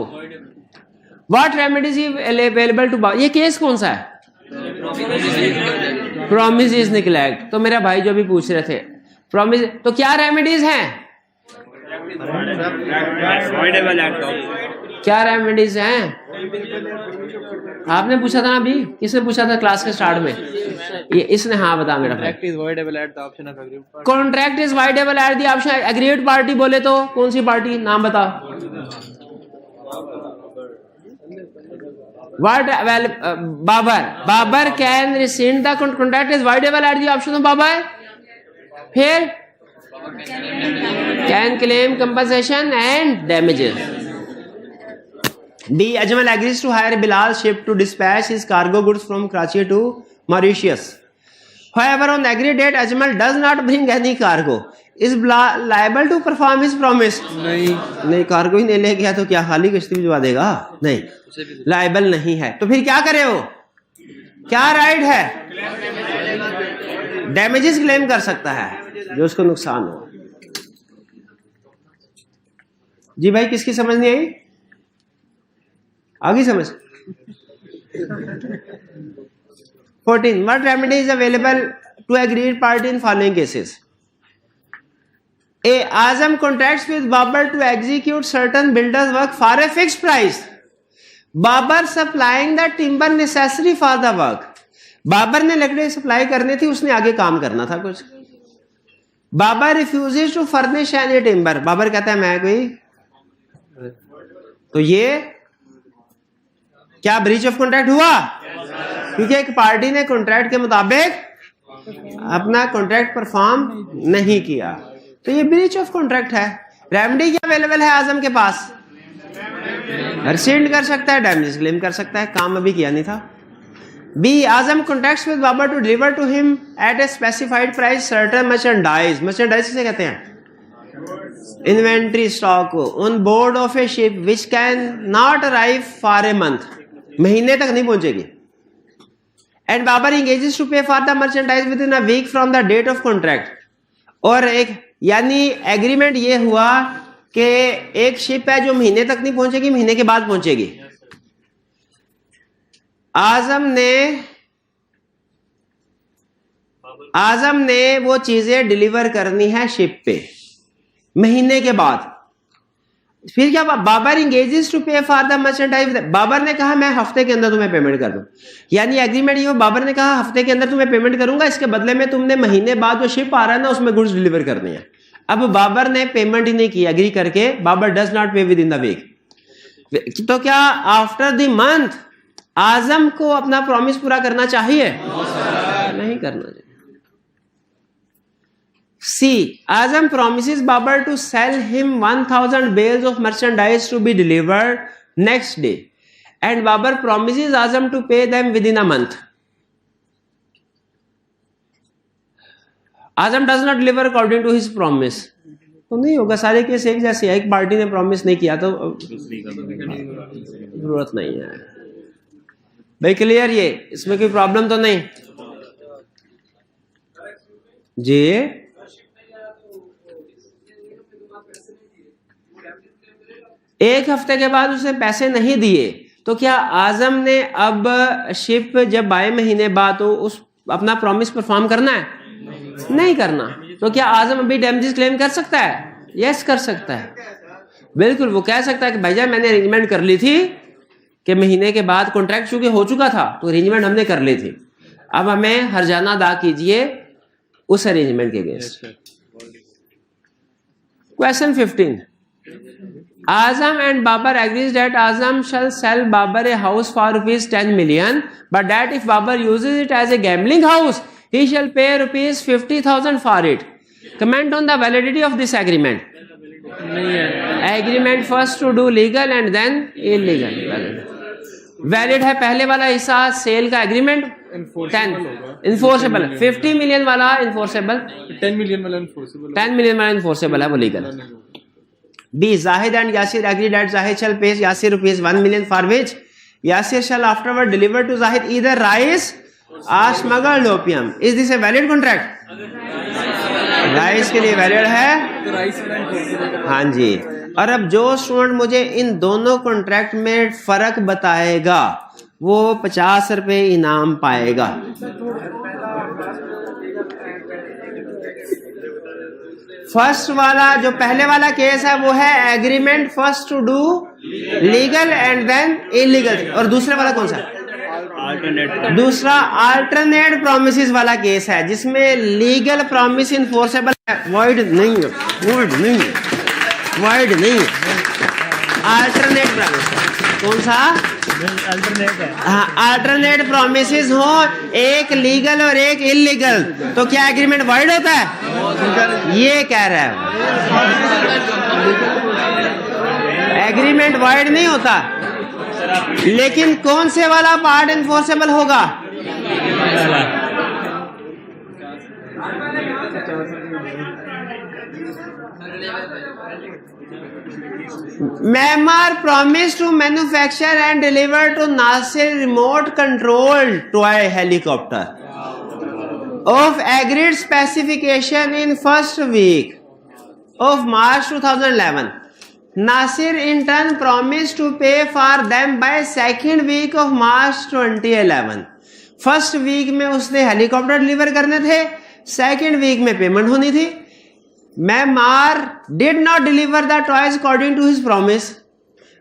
What remedies is available to Babar? ये case कौन सा है? Promise is neglect. तो मेरा भाई जो भी पूछ रहे थे प्रॉमिस, तो क्या रेमेडीज हैं? क्या रेमेडीज हैं? आपने पूछा था ना अभी, किसने पूछा था क्लास के स्टार्ट में? ये इसने, हाँ बता मेरा भाई। Contract is voidable at the option agreed party. बोले तो कौन सी पार्टी, नाम बताओ। What well Babar can rescind the contract is voidable at the option of Babar. फिर can claim compensation and damages. D. Ajmal agrees to hire Bilal ship to dispatch his cargo goods from Karachi to Mauritius. However, on the agreed date, Ajmal does not bring any cargo. Is liable to perform his promise? नहीं, cargo ही नहीं ले गया तो क्या खाली किश्ती भिजवा देगा? नहीं, लाइबल नहीं है। तो फिर क्या करे वो? क्या राइट है? डैमेजेस क्लेम कर सकता है जो उसको नुकसान हो। जी भाई, किसकी समझ नहीं आई? आगे समझ। 14. What remedy is available to agreed party in following cases? A. Azam contracts with Babar to execute certain builders work for a fixed price. Babar supplying the timber necessary for the work. Babar ने लकड़ी supply करनी थी, उसने आगे काम करना था कुछ। Babar refuses to furnish any timber. Babar कहता है मैं कोई, तो ये क्या ब्रीच ऑफ कॉन्ट्रैक्ट हुआ? क्योंकि एक पार्टी ने कॉन्ट्रैक्ट के मुताबिक अपना कॉन्ट्रैक्ट परफॉर्म नहीं किया, तो ये ब्रीच ऑफ कॉन्ट्रैक्ट है। रेमेडी क्या अवेलेबल है आजम के पास? रिसेंड कर सकता है, डैमेज क्लेम कर सकता है, काम अभी किया नहीं था। B. Azam contracts with Babar to deliver to him at a specified price certain merchandise. Merchandise किसे कहते हैं? Inventory stock on board of a ship which can not arrive for a month. महीने तक नहीं पहुंचेगी। And Babar engages to pay for the merchandise within a week from the date of contract. और एक यानी एग्रीमेंट ये हुआ कि एक शिप है जो महीने तक नहीं पहुंचेगी, महीने के बाद पहुंचेगी। आजम ने वो चीजें डिलीवर करनी है शिप पे महीने के बाद। फिर क्या? Babar engages to pay for the merchandise. Babar ने कहा मैं हफ्ते के अंदर तुम्हें पेमेंट कर दूं, यानी एग्रीमेंट ये हो, बाबर ने कहा हफ्ते के अंदर तुम्हें पेमेंट करूंगा, इसके बदले में तुमने महीने बाद जो शिप आ रहा है ना उसमें गुड्स डिलीवर करनी है। अब बाबर ने पेमेंट ही नहीं की एग्री करके, बाबर डज नॉट पे विद इन द वीक। तो क्या आफ्टर द मंथ आजम को अपना प्रॉमिस पूरा करना चाहिए? नहीं करना चाहिए। C. Azam promises Babar to sell him 1000 bales of merchandise to be delivered next day, and Babar promises Azam to pay them within a month. Azam does not deliver according to his promise. तो नहीं होगा, सारे case एक जैसे है। एक party ने promise नहीं किया तो जरूरत नहीं है। भाई क्लियर? ये इसमें कोई प्रॉब्लम तो नहीं जी? एक हफ्ते के बाद उसे पैसे नहीं दिए तो क्या आजम ने अब शिप जब बाएं महीने बाद तो उस अपना प्रॉमिस परफॉर्म करना है? नहीं करना। तो क्या आजम अभी डैमेजेस क्लेम कर सकता है? यस, कर सकता है, बिल्कुल। वो कह सकता है कि भाईजान मैंने अरेंजमेंट कर ली थी कि महीने के बाद कॉन्ट्रैक्ट चूंकि हो चुका था तो अरेंजमेंट हमने कर ली थी, अब हमें हर्जाना अदा कीजिए उस अरेंजमेंट के against. Question 15. Azam and Babar agrees that Azam shall sell Babar a house for rupees 10 million, but that if Babar uses it as a gambling house, he shall pay rupees 50,000 for it. Comment on the validity of this agreement. Agreement first to do legal and then illegal. Valid है पहले वाला हिस्सा cell का agreement, 10 enforceable, 50 million वाला enforceable, 10 million वाला enforceable, 10 million वाला enforceable है, वो legal. B. Zahid and Yasir agree that Zahid shall pay Yasir rupees 1 million for which Yasir shall afterward deliver to Zahid either rice or smuggled opium. Is this a valid contract? Rice के लिए valid है तो rice का। हाँ जी। और अब जो student मुझे इन दोनों कॉन्ट्रैक्ट में फर्क बताएगा वो 50 रुपए इनाम पाएगा। फर्स्ट वाला जो पहले वाला केस है वो है agreement first to do legal and then illegal, और दूसरे वाला कौन सा? दूसरा अल्टरनेट प्रोमिसेस वाला केस है जिसमें लीगल प्रॉमिस इनफोर्सेबल है, वॉइड नहीं है, वॉइड नहीं है, वॉइड नहीं है, अल्टरनेट प्रॉमिस। कौन सा? अल्टरनेट है। हाँ, अल्टरनेट प्रोमिसेस हो, एक लीगल और एक इलीगल, तो क्या एग्रीमेंट वॉइड होता है? ये कह रहा है, एग्रीमेंट वॉइड नहीं होता। लेकिन कौन से वाला पार्ट इनफोर्सेबल होगा? Myanmar promised to manufacture and deliver to Nasir remote control toy helicopter of agreed specification in first week of March 2011. Nasir in turn promised to pay for them by second week of March 2011. First week में उसने helicopter deliver करने थे, second week में payment होनी थी। Myanmar did not deliver the toys according to his promise.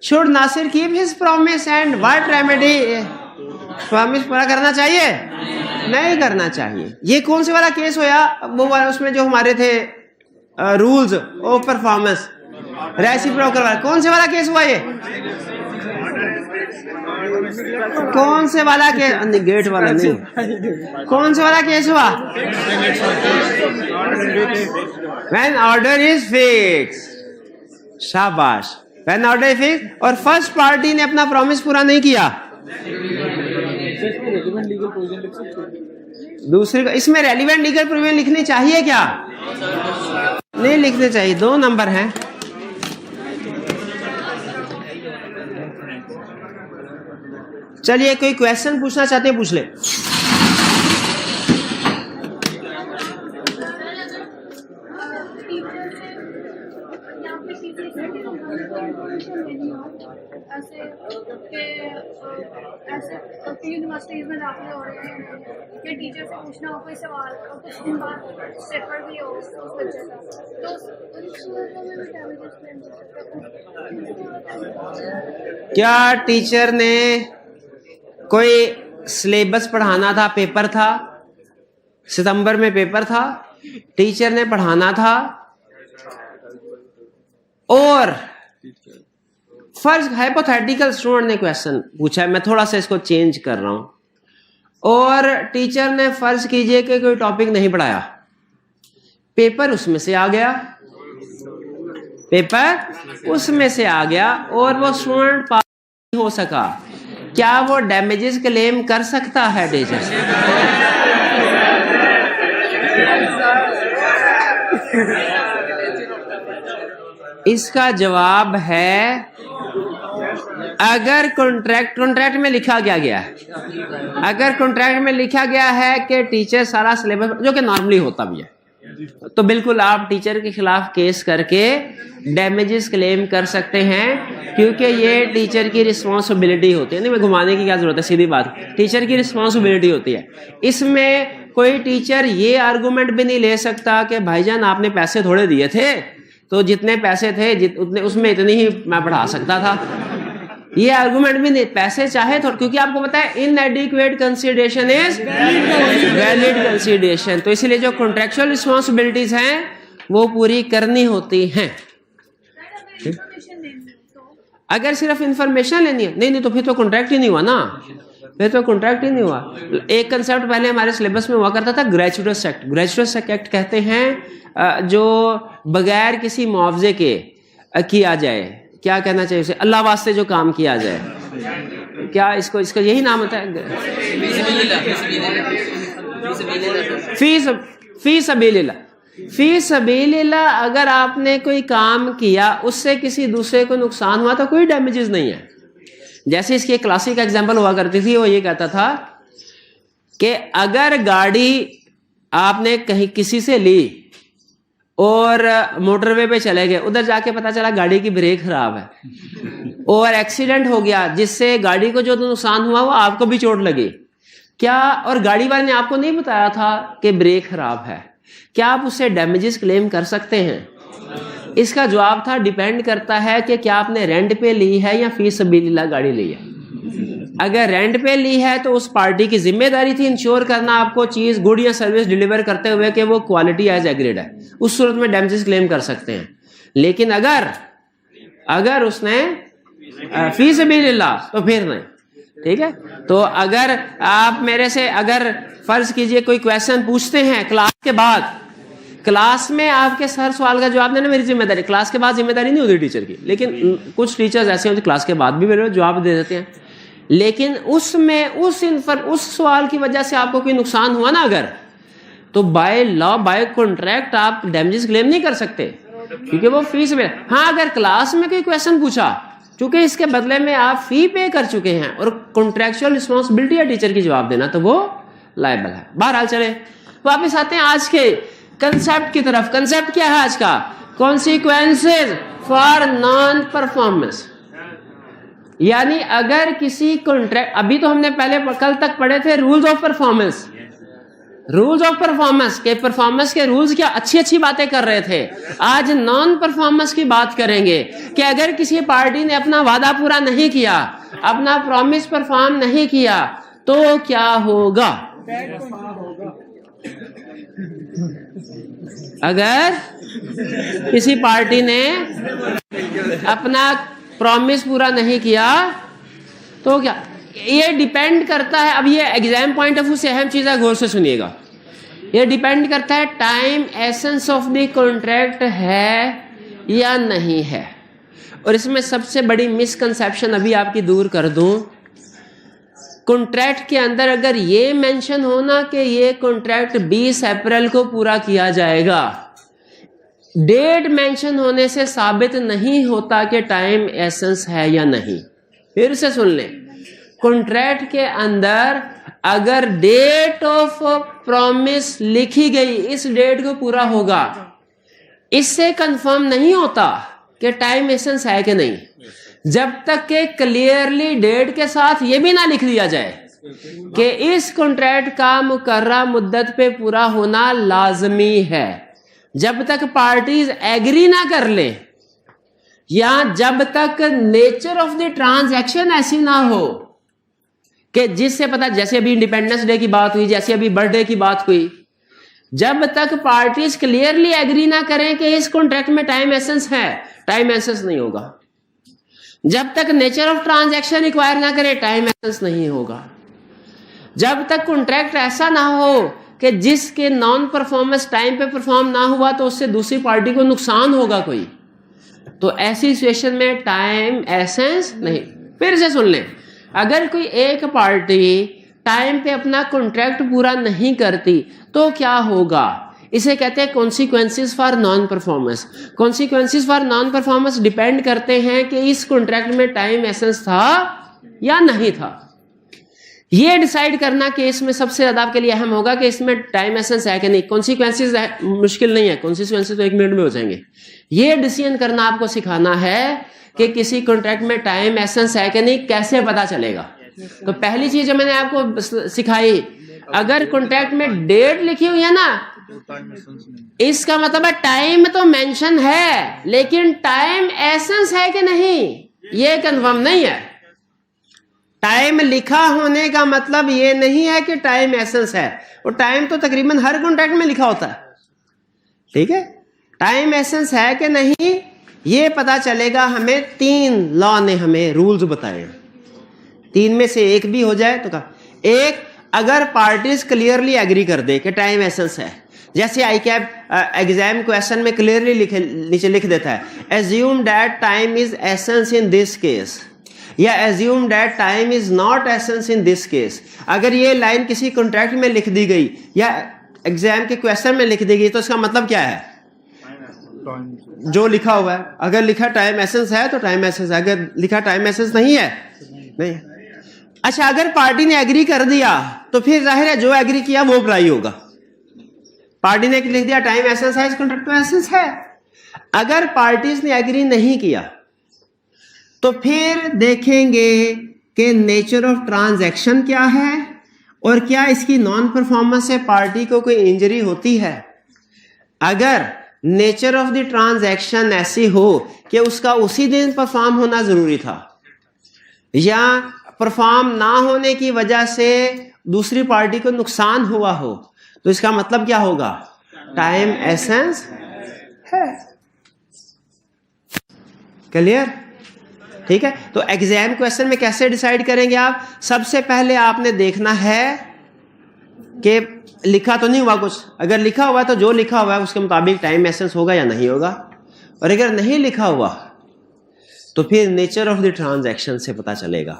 Should Nasir keep his promise and what remedy? Promise पूरा करना चाहिए? नहीं करना चाहिए। ये कौन से वाला केस होया? वो वाला उसमें जो हमारे थे रूल्स ऑफ परफॉर्मेंस रेसिप्रोकल वाला, कौन से वाला केस हुआ? ये कौन से वाला केस? गेट वाला नहीं, कौन से वाला केस हुआ? When order is fixed, शाबाश, when order is fixed, और फर्स्ट पार्टी ने अपना प्रॉमिस पूरा नहीं किया। दूसरे को इसमें रेलिवेंट लीगल प्रोविजन लिखनी चाहिए क्या? नहीं लिखने चाहिए, 2 नंबर हैं। चलिए कोई क्वेश्चन पूछना चाहते हैं पूछ ले। यूनिवर्सिटीज में दाखिले हो रहे हैं या टीचर से पूछना हो कोई सवाल और कुछ दिन बाद पेपर भी हो उस बच्चे का, तो क्या टीचर ने कोई सिलेबस पढ़ाना था, पेपर था, सितंबर में पेपर था, टीचर ने पढ़ाना था और फर्ज हाइपोथेटिकल स्टूडेंट ने क्वेश्चन पूछा है, मैं थोड़ा सा इसको चेंज कर रहा हूं, और टीचर ने फर्ज कीजिए कि कोई टॉपिक नहीं पढ़ाया, पेपर उसमें से आ गया, पेपर उसमें से आ गया और वो स्टूडेंट पास नहीं हो सका, क्या वो डैमेजेस क्लेम कर सकता है टीचर से? इसका जवाब है अगर कॉन्ट्रैक्ट में लिखा गया है, अगर कॉन्ट्रैक्ट में लिखा गया है कि टीचर सारा सिलेबस, जो कि नॉर्मली होता भी है, तो बिल्कुल आप टीचर के खिलाफ केस करके डैमेजेस क्लेम कर सकते हैं, क्योंकि ये टीचर की रिस्पॉन्सिबिलिटी होती है। नहीं, मैं घुमाने की क्या जरूरत है, सीधी बात, टीचर की रिस्पॉन्सिबिलिटी होती है। इसमें कोई टीचर ये आर्गूमेंट भी नहीं ले सकता कि भाईजान आपने पैसे थोड़े दिए थे, तो जितने पैसे थे उतने उसमें इतनी ही मैं पढ़ा सकता था, ये आर्गुमेंट भी नहीं। पैसे चाहे तो, क्योंकि आपको पता है इनएडिक्वेट कंसीडरेशन इज वैलिड कंसीडरेशन, तो इसीलिए जो कॉन्ट्रेक्चुअल रिस्पॉन्सिबिलिटीज हैं वो पूरी करनी होती हैं। अगर सिर्फ इंफॉर्मेशन लेनी है, नहीं तो फिर तो कॉन्ट्रैक्ट ही नहीं हुआ ना, फिर तो कॉन्ट्रैक्ट ही नहीं हुआ। एक कंसेप्ट पहले हमारे सिलेबस में हुआ करता था, ग्रेचुटस एक्ट। ग्रेचुटस एक्ट कहते हैं जो बगैर किसी मुआवजे के किया जाए, क्या कहना चाहिए उसे, अल्लाह वास्ते जो काम किया जाए, क्या इसको यही नाम होता है, फी सबीलिल्लाह। अगर आपने कोई काम किया उससे किसी दूसरे को नुकसान हुआ तो कोई डैमेजेस नहीं है। जैसे इसकी एक क्लासिक एग्जांपल हुआ करती थी, वो ये कहता था कि अगर गाड़ी आपने कहीं किसी से ली और मोटरवे पे चले गए, उधर जाके पता चला गाड़ी की ब्रेक खराब है और एक्सीडेंट हो गया, जिससे गाड़ी को जो नुकसान हुआ वो आपको भी चोट लगी, क्या, और गाड़ी वाले ने आपको नहीं बताया था कि ब्रेक खराब है, क्या आप उससे डैमेजेस क्लेम कर सकते हैं? इसका जवाब था डिपेंड करता है कि क्या आपने रेंट पे ली है या फी सबीलिल्लाह गाड़ी ली है। अगर रेंट पे ली है तो उस पार्टी की जिम्मेदारी थी इंश्योर करना आपको चीज गुड या सर्विस डिलीवर करते हुए कि वो क्वालिटी एज एग्रीड है, उस सूरत में डैमेजेस क्लेम कर सकते हैं। लेकिन अगर उसने फी सबीलिल्लाह तो फिर नहीं, ठीक है। तो अगर आप मेरे से अगर फर्ज कीजिए कोई क्वेश्चन पूछते हैं क्लास के बाद, क्लास में आपके सर सवाल का जवाब देना मेरी जिम्मेदारी, क्लास के बाद जिम्मेदारी नहीं होती टीचर की, लेकिन कुछ टीचर्स ऐसे होते क्लास के बाद भी मेरे जवाब दे देते हैं, लेकिन उसमें उस सवाल की वजह से आपको कोई नुकसान हुआ ना अगर, तो बाय लॉ बाय कॉन्ट्रैक्ट आप डैमेजेस क्लेम नहीं कर सकते क्योंकि वो फीस में। हाँ, अगर क्लास में कोई क्वेश्चन पूछा, चूंकि इसके बदले में आप फी पे कर चुके हैं और कॉन्ट्रेक्चुअल रिस्पॉन्सिबिलिटी है टीचर की जवाब देना, तो वो लायबल है। बहरहाल चले वापस आते हैं आज के कंसेप्ट की तरफ। कंसेप्ट क्या है आज का? Consequences for non performance. यानी अगर किसी कॉन्ट्रैक्ट, अभी तो हमने पहले कल तक पढ़े थे rules of performance, rules of performance के परफॉर्मेंस के रूल्स क्या अच्छी अच्छी बातें कर रहे थे। आज नॉन परफॉर्मेंस की बात करेंगे कि अगर किसी पार्टी ने अपना वादा पूरा नहीं किया, अपना प्रॉमिस परफॉर्म नहीं किया, तो क्या होगा। अगर किसी पार्टी ने अपना प्रॉमिस पूरा नहीं किया तो क्या, ये डिपेंड करता है। अब ये एग्जाम पॉइंट ऑफ व्यू से अहम चीज है, गौर से सुनिएगा। ये डिपेंड करता है time essence of the contract है या नहीं है। और इसमें सबसे बड़ी मिसकंसेप्शन अभी आपकी दूर कर दूं, कॉन्ट्रैक्ट के अंदर अगर ये मेंशन होना कि ये कॉन्ट्रैक्ट 20 अप्रैल को पूरा किया जाएगा, डेट मेंशन होने से साबित नहीं होता कि टाइम एसेंस है या नहीं। फिर से सुन लें, कॉन्ट्रैक्ट के अंदर अगर डेट ऑफ प्रॉमिस लिखी गई, इस डेट को पूरा होगा, इससे कंफर्म नहीं होता कि टाइम एसेंस है कि नहीं, जब तक कि क्लियरली डेट के साथ ये भी ना लिख दिया जाए कि इस कॉन्ट्रैक्ट का मुकर्रर मुद्दत पे पूरा होना लाजमी है। जब तक पार्टीज एग्री ना कर ले या जब तक नेचर ऑफ द ट्रांजैक्शन ऐसी ना हो कि जिससे पता, जैसे अभी इंडिपेंडेंस डे की बात हुई, जैसे अभी बर्थडे की बात हुई, जब तक पार्टीज क्लियरली एग्री ना करें कि इस कॉन्ट्रैक्ट में टाइम एसेंस है, टाइम एसेंस नहीं होगा। जब तक नेचर ऑफ ट्रांजैक्शन रिक्वायर ना करे, टाइम एसेंस नहीं होगा। जब तक कॉन्ट्रैक्ट ऐसा ना हो कि जिसके नॉन परफॉर्मेंस टाइम पे परफॉर्म ना हुआ तो उससे दूसरी पार्टी को नुकसान होगा कोई, तो ऐसी सिचुएशन में टाइम एसेंस नहीं। फिर से सुन लें, अगर कोई एक पार्टी टाइम पे अपना कॉन्ट्रैक्ट पूरा नहीं करती तो क्या होगा, इसे कहते हैं consequences for non performance. Consequences for non performance depend करते हैं कि इस कॉन्ट्रैक्ट में टाइम एसेंस था या नहीं था। ये डिसाइड करना कि इसमें सबसे ज्यादा आपके लिए अहम होगा कि इसमें टाइम एसेंस है कि नहीं। कॉन्सिक्वेंसेस मुश्किल नहीं है, कॉन्सिक्वेंसेस तो 1 मिनट में हो जाएंगे। ये डिसीजन करना आपको सिखाना है कि किसी कॉन्ट्रैक्ट में टाइम एसेंस है कि नहीं, कैसे पता चलेगा। तो पहली चीज जो मैंने आपको सिखाई, अगर कॉन्ट्रैक्ट में डेट लिखी हुई है ना, इसका मतलब है टाइम तो मेंशन है, लेकिन टाइम एसेंस है कि नहीं ये कंफर्म नहीं है। टाइम लिखा होने का मतलब ये नहीं है कि टाइम एसेंस है, और टाइम तो तकरीबन हर कॉन्ट्रैक्ट में लिखा होता है, ठीक है। टाइम एसेंस है कि नहीं ये पता चलेगा हमें 3 लॉ ने हमें रूल्स बताए। 3 में से एक भी हो जाए तो कहा, एक अगर पार्टीज क्लियरली एग्री कर दे कि टाइम एसेंस है, जैसे आईकैप एग्जाम क्वेश्चन में क्लियरली नीचे लिख देता है, assume that time is essence in this case, या assume that time is not essence in this case. अगर ये लाइन किसी कॉन्ट्रैक्ट में लिख दी गई या एग्जाम के क्वेश्चन में लिख दी गई तो इसका मतलब क्या है, जो लिखा हुआ है। अगर लिखा टाइम एसेंस है तो टाइम एसेंस है, अगर लिखा टाइम एसेंस नहीं है नहीं। अच्छा, अगर पार्टी ने एग्री कर दिया तो फिर जाहिर है जो एग्री किया वो अप्लाई होगा। पार्टी ने लिख दिया टाइम एसेंस है, इस कॉन्ट्रैक्ट में एसेंस है। अगर पार्टीज ने एग्री नहीं किया तो फिर देखेंगे कि नेचर ऑफ ट्रांजैक्शन क्या है और क्या इसकी नॉन परफॉर्मेंस से पार्टी को कोई इंजरी होती है अगर नेचर ऑफ द ट्रांजैक्शन ऐसी हो कि उसका उसी दिन परफॉर्म होना जरूरी था या परफॉर्म ना होने की वजह से दूसरी पार्टी को नुकसान हुआ हो, तो इसका मतलब क्या होगा? टाइम एसेंस है। क्लियर? ठीक है। तो एग्जाम क्वेश्चन में कैसे डिसाइड करेंगे आप? सबसे पहले आपने देखना है कि लिखा तो नहीं हुआ कुछ। अगर लिखा हुआ तो जो लिखा हुआ है उसके मुताबिक टाइम एसेंस होगा या नहीं होगा, और अगर नहीं लिखा हुआ तो फिर नेचर ऑफ द ट्रांजैक्शन से पता चलेगा।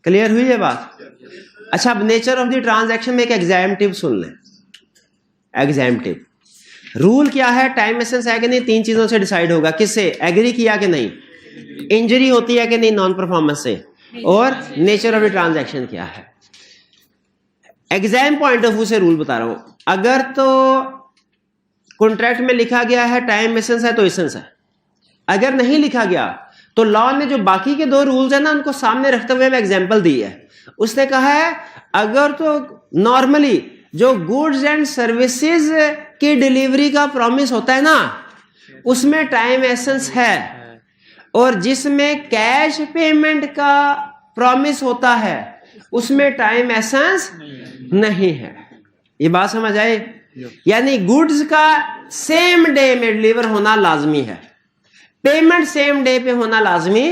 क्लियर हुई है बात? अच्छा, अब नेचर ऑफ द ट्रांजैक्शन में एक एग्जाम्पटिव सुन लें। एग्जाम्पटिव रूल क्या है? टाइम एसेंस है कि नहीं, तीन चीजों से डिसाइड होगा। किससे? एग्री किया कि नहीं, इंजरी होती है कि नहीं नॉन परफॉर्मेंस से, और नेचर ऑफ द ट्रांजैक्शन क्या है। एग्जाम पॉइंट ऑफ व्यू से रूल बता रहा हूं। अगर तो कॉन्ट्रैक्ट में लिखा गया है टाइम एसेंस है तो एसेंस है। अगर नहीं लिखा गया तो लॉ ने जो बाकी के दो रूल्स है ना उनको सामने रखते हुए मैं एग्जांपल दी है। उसने कहा है अगर तो नॉर्मली जो गुड्स एंड सर्विसेज की डिलीवरी का प्रॉमिस होता है ना उसमें टाइम एसेंस है, और जिसमें कैश पेमेंट का प्रॉमिस होता है उसमें टाइम एसेंस नहीं है। ये बात समझ आए? यानी गुड्स का सेम डे में डिलीवर होना लाजमी है, पेमेंट सेम डे पे होना लाजमी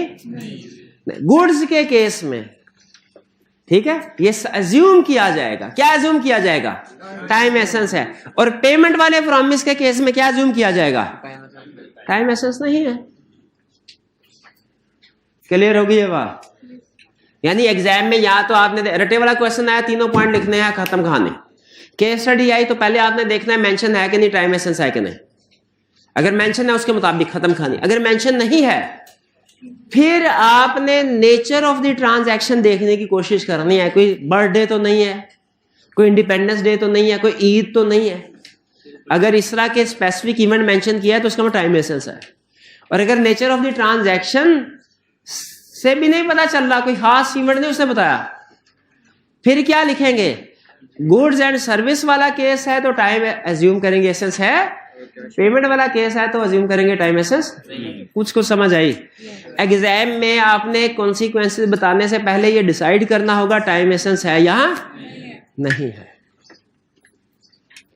गुड्स के केस में। ठीक है, ये अज्यूम किया जाएगा। क्या अज्यूम किया जाएगा? टाइम एसेंस है। और पेमेंट वाले प्रॉमिस के केस में क्या अज्यूम किया जाएगा? टाइम एसेंस नहीं है। क्लियर होगी ये बात? यानी एग्जाम में या तो आपने रटे वाला क्वेश्चन आया, तीनों पॉइंट लिखने हैं, खत्म कहानी। केस स्टडी आई तो पहले आपने देखना है मेंशन है कि नहीं, टाइम एसेंस है कि नहीं। अगर मेंशन है उसके मुताबिक खत्म कहानी। अगर मेंशन नहीं है फिर आपने नेचर ऑफ द ट्रांजैक्शन देखने की कोशिश करनी है। कोई बर्थडे तो नहीं है, कोई इंडिपेंडेंस डे तो नहीं है, कोई ईद तो नहीं है। अगर इस तरह के स्पेसिफिक इवेंट मेंशन किया है तो उसका मतलब टाइम एसेंस है। और अगर नेचर ऑफ द ट्रांजैक्शन से भी नहीं पता चल रहा, कोई खास इवेंट नहीं उसने बताया, फिर क्या लिखेंगे? गुड्स एंड सर्विस वाला केस है तो टाइम एज्यूम करेंगे एसेंस है, पेमेंट वाला केस है तो एज्यूम करेंगे टाइम एसेंस। कुछ समझ आई? एग्जाम में आपने कॉन्सिक्वेंसेस बताने से पहले ये डिसाइड करना होगा टाइम एसेंस है या नहीं है।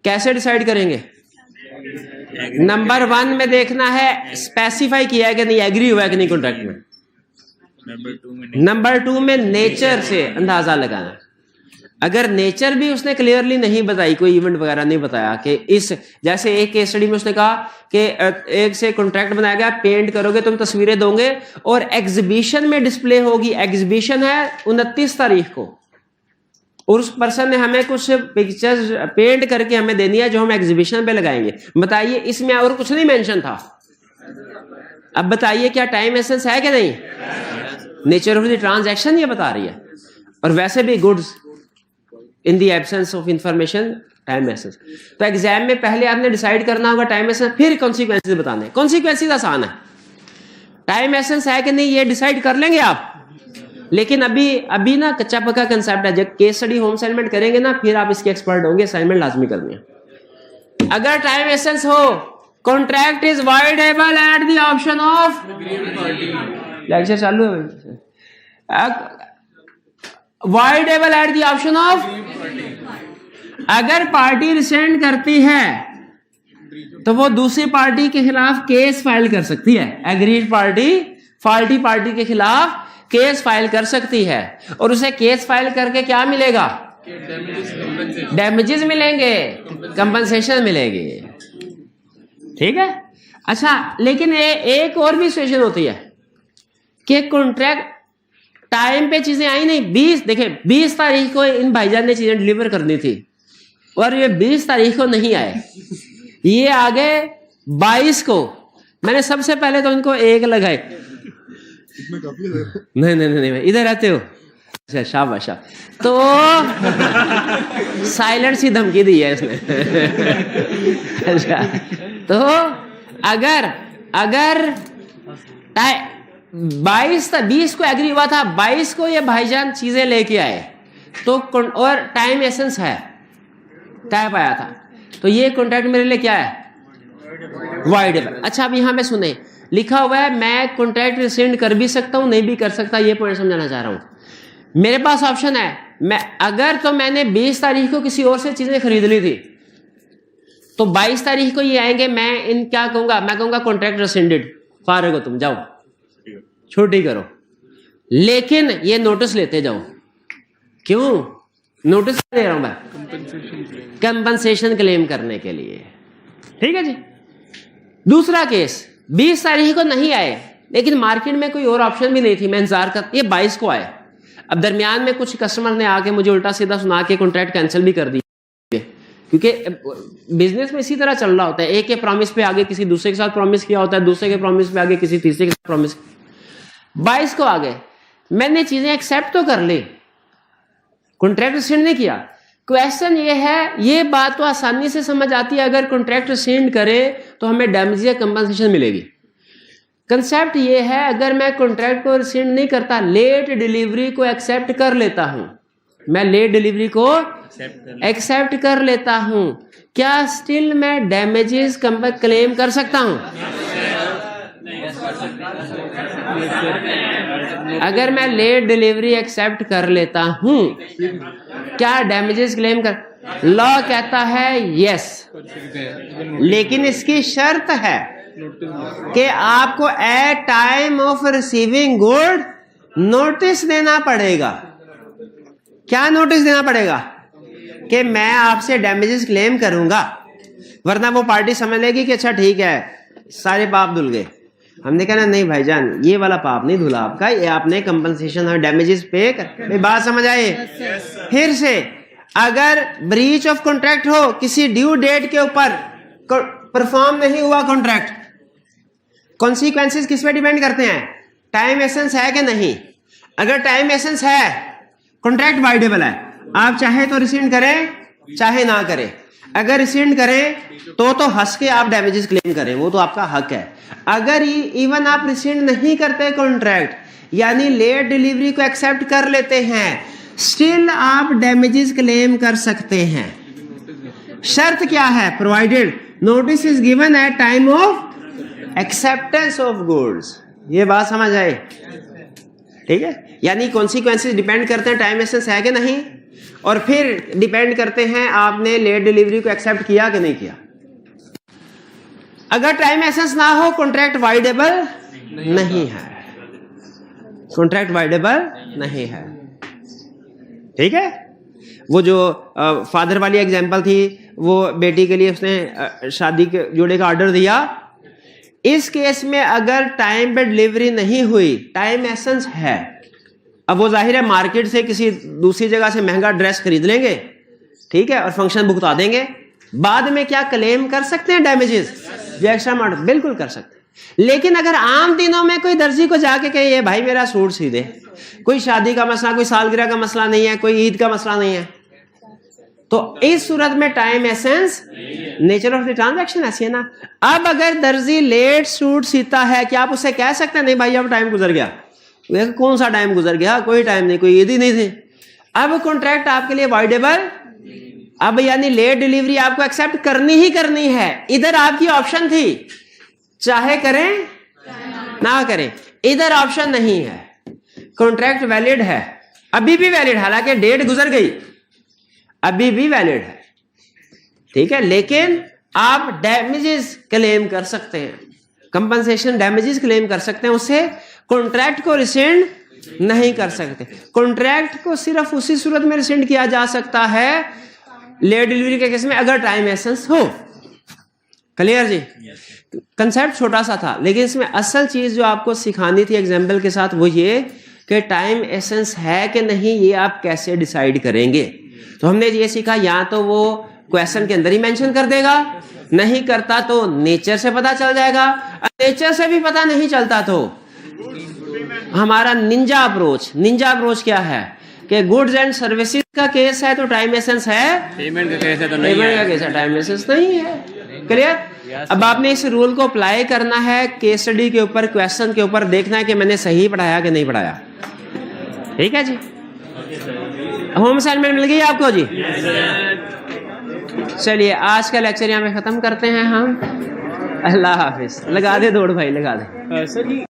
कैसे डिसाइड करेंगे? नंबर 1 में देखना है स्पेसिफाई किया है कि नहीं, एग्री हुआ है कि नहीं कॉन्ट्रैक्ट में। नंबर 2 में नेचर से अंदाजा लगाना। अगर नेचर भी उसने क्लियरली नहीं बताई, कोई इवेंट वगैरह नहीं बताया कि इस, जैसे एक केस स्टडी में उसने कहा कि एक से कॉन्ट्रैक्ट बनाया गया, पेंट करोगे तुम, तस्वीरें दोगे और एग्जीबिशन में डिस्प्ले होगी। एग्जीबिशन है 29 तारीख को और उस पर्सन ने हमें कुछ पिक्चर्स पेंट करके हमें देनी है जो हम एग्जीबिशन पे लगाएंगे। बताइए इसमें और कुछ नहीं मेंशन था। अब बताइए क्या टाइम एसेंस है कि नहीं? नेचर ऑफ द ट्रांजैक्शन ये बता रही है। और वैसे भी goods in the absence of information time essence. तो एग्जाम में पहले आपने डिसाइड करना होगा टाइम एसेंस, फिर कॉन्सिक्वेंसेस बताने। कॉन्सिक्वेंसेस आसान है, टाइम एसेंस है कि नहीं ये डिसाइड कर लेंगे आप। लेकिन अभी ना कच्चा पक्का कंसेप्ट है। जब केस स्टडी होम असाइनमेंट करेंगे ना फिर आप इसके एक्सपर्ट होंगे। असाइनमेंट लाजमी करनी है। अगर टाइम एसेंस हो, contract is voidable at the option of, lecture चालू है, voidable at the option of. अगर पार्टी रिसेंड करती है तो वो दूसरी पार्टी के खिलाफ केस फाइल कर सकती है। एग्रीड पार्टी फॉल्टी पार्टी के खिलाफ केस फाइल कर सकती है और उसे केस फाइल करके क्या मिलेगा? डैमेजेस मिलेंगे, कंपनसेशन मिलेगी। ठीक है। अच्छा, लेकिन एक और भी सिचुएशन होती है कि कॉन्ट्रैक्ट टाइम पे चीजें आई नहीं। 20 तारीख को इन भाईजान ने चीजें डिलीवर करनी थी और ये 20 तारीख को नहीं आए, ये आ गए 22 को। मैंने सबसे पहले तो इनको एक लगाए। नहीं इधर आते हो? अच्छा, शाबाश। तो साइलेंट सी धमकी दी है इसने। अच्छा, तो अगर 20 को एग्री हुआ था, 22 को ये भाईजान चीजें लेके आए तो और टाइम एसेंस है, तय पाया था। तो ये कॉन्ट्रैक्ट मेरे लिए क्या है? वाइडेबल। अच्छा, अब यहां पे सुने, लिखा हुआ है मैं कॉन्ट्रैक्ट रिसेंड कर भी सकता हूं, नहीं भी कर सकता। ये पॉइंट समझाना चाह रहा हूं। मेरे पास ऑप्शन है, मैं अगर तो मैंने 20 तारीख को किसी और से चीजें खरीद ली थी, तो 22 तारीख को ये आएंगे, मैं इन क्या कहूंगा? मैं कहूंगा कॉन्ट्रैक्ट रिसेंडेड, फारग हो तुम, जाओ छुट्टी करो। लेकिन ये नोटिस लेते जाओ। क्यों नोटिस दे रहा हूं मैं? कंपनसेशन क्लेम करने के लिए। ठीक है जी। दूसरा केस, 20 तारीख को नहीं आए, लेकिन मार्केट में कोई और ऑप्शन भी नहीं थी, मैं इंतजार कर, ये 22 को आए। अब दरमियान में कुछ कस्टमर ने आके मुझे उल्टा सीधा सुना के कॉन्ट्रैक्ट कैंसिल भी कर दी, क्योंकि बिजनेस में इसी तरह चल रहा होता है। एक के प्रॉमिस पे आगे किसी दूसरे के साथ प्रॉमिस किया होता है, दूसरे के प्रॉमिस पे आगे किसी तीसरे के साथ प्रॉमिस। 22 को आ गए, मैंने चीजें एक्सेप्ट तो कर ली, कॉन्ट्रैक्ट रिसेंड नहीं किया। क्वेश्चन ये है, ये बात तो आसानी से समझ आती है, अगर कॉन्ट्रैक्ट रिसेंड करे तो हमें डैमेज या कंपनसेशन मिलेगी। कंसेप्ट ये है, अगर मैं कॉन्ट्रैक्ट को रिसेंड नहीं करता, लेट डिलीवरी को एक्सेप्ट कर लेता हूं, मैं लेट डिलीवरी को एक्सेप्ट कर लेता हूं, क्या स्टिल मैं डैमेजेस क्लेम कर सकता हूं? अगर मैं लेट डिलीवरी एक्सेप्ट कर लेता हूं, क्या डैमेजेस क्लेम कर? लॉ कहता है यस, लेकिन इसकी शर्त है कि आपको at time of receiving good notice देना पड़ेगा। क्या नोटिस देना पड़ेगा? कि मैं आपसे डैमेजेस क्लेम करूंगा, वरना वो पार्टी समझ लेगी कि अच्छा ठीक है सारे पाप धुल गए। हमने कहा नहीं भाईजान, ये वाला पाप नहीं धुला आपका, ये आपने कंपनसेशन और डैमेजेस पे कर। बात समझ आए? फिर से, अगर ब्रीच ऑफ कॉन्ट्रैक्ट हो, किसी ड्यू डेट के ऊपर परफॉर्म नहीं हुआ कॉन्ट्रैक्ट, कॉन्सिक्वेंसेस किस पे डिपेंड करते हैं? टाइम एसेंस है कि नहीं। अगर टाइम एसेंस है, कॉन्ट्रैक्ट वाइडेबल है, आप चाहे तो रिसेंड करें चाहे ना करें। अगर रिसेंड करें तो हंस के आप डैमेजेस क्लेम करें, वो तो आपका हक है। अगर इवन आप रिसेंड नहीं करते कॉन्ट्रैक्ट, यानी लेट डिलीवरी को एक्सेप्ट कर लेते हैं, स्टिल आप डैमेजेस क्लेम कर सकते हैं। शर्त क्या है? Provided notice is given at time of acceptance of goods. ये बात समझ आए? ठीक है, यानी कॉन्सिक्वेंसेस डिपेंड करते हैं टाइम एसेंस है कि नहीं, और फिर डिपेंड करते हैं आपने लेट डिलीवरी को एक्सेप्ट किया कि नहीं किया। अगर टाइम एसेंस ना हो, कॉन्ट्रैक्ट वाइडेबल नहीं है, कॉन्ट्रैक्ट वाइडेबल नहीं है। ठीक है, वो जो फादर वाली एग्जांपल थी, वो बेटी के लिए उसने शादी के जोड़े का ऑर्डर दिया। इस केस में अगर टाइम पे डिलीवरी नहीं हुई, टाइम एसेंस है, अब वो जाहिर है मार्केट से किसी दूसरी जगह से महंगा ड्रेस खरीद लेंगे, ठीक है, और फंक्शन भुगता देंगे। बाद में क्या क्लेम कर सकते हैं डैमेजेस? जो एक्स्ट्रा अमाउंट, बिल्कुल कर सकते हैं। लेकिन अगर आम दिनों में कोई दर्जी को जाके कहे ये भाई मेरा सूट सी दे, कोई शादी का मसला, कोई सालगिरह का मसला नहीं है, कोई ईद का मसला नहीं है, तो इस सूरत में time essence, nature of the transaction ऐसी है ना। अब अगर दर्जी लेट सूट सीता है, क्या आप उससे कह सकते हैं नहीं भाई अब टाइम गुजर गया? कौन सा टाइम गुजर गया? कोई टाइम नहीं, कोई ईद ही नहीं थी। अब कॉन्ट्रैक्ट आपके लिए वाइडेबल, अब यानी लेट डिलीवरी आपको एक्सेप्ट करनी ही करनी है। इधर आपकी ऑप्शन थी, चाहे करें ना करें, इधर ऑप्शन नहीं है। कॉन्ट्रैक्ट वैलिड है, अभी भी वैलिड, हालांकि डेट गुजर गई, अभी भी वैलिड है, ठीक है, लेकिन आप डैमेजेस क्लेम कर सकते हैं, कंपनसेशन डैमेजेस क्लेम कर सकते हैं, उससे कॉन्ट्रैक्ट को रिसेंड नहीं कर सकते। कॉन्ट्रैक्ट को सिर्फ उसी सूरत में रिसेंड किया जा सकता है लेट डिलीवरी के केस में, अगर टाइम एसेंस हो। क्लियर जी? कंसेप्ट छोटा सा था, लेकिन इसमें असल चीज जो आपको सिखानी थी एग्जाम्पल के साथ वो ये कि टाइम एसेंस है कि नहीं, ये आप कैसे डिसाइड करेंगे। तो हमने ये सीखा, या तो वो क्वेश्चन के अंदर ही मेंशन कर देगा, नहीं करता तो नेचर से पता चल जाएगा, नेचर से भी पता नहीं चलता तो हमारा निंजा अप्रोच क्या है कि गुड्स एंड सर्विसेज का केस है तो टाइम एसेंस है, पेमेंट का केस है तो नहीं है, पेमेंट का केस है टाइम एसेंस नहीं है। क्लियर? अब आपने इस रूल को अप्लाई करना है केस स्टडी के ऊपर, क्वेश्चन के ऊपर, देखना है कि मैंने सही पढ़ाया कि नहीं पढ़ाया। ठीक है जी? होम असाइनमेंट मिल गई आपको जी? चलिए आज का लेक्चर यहाँ पे ख़त्म करते हैं हम। अल्लाह हाफिज़। लगा दे दौड़ भाई, लगा दे। सर ये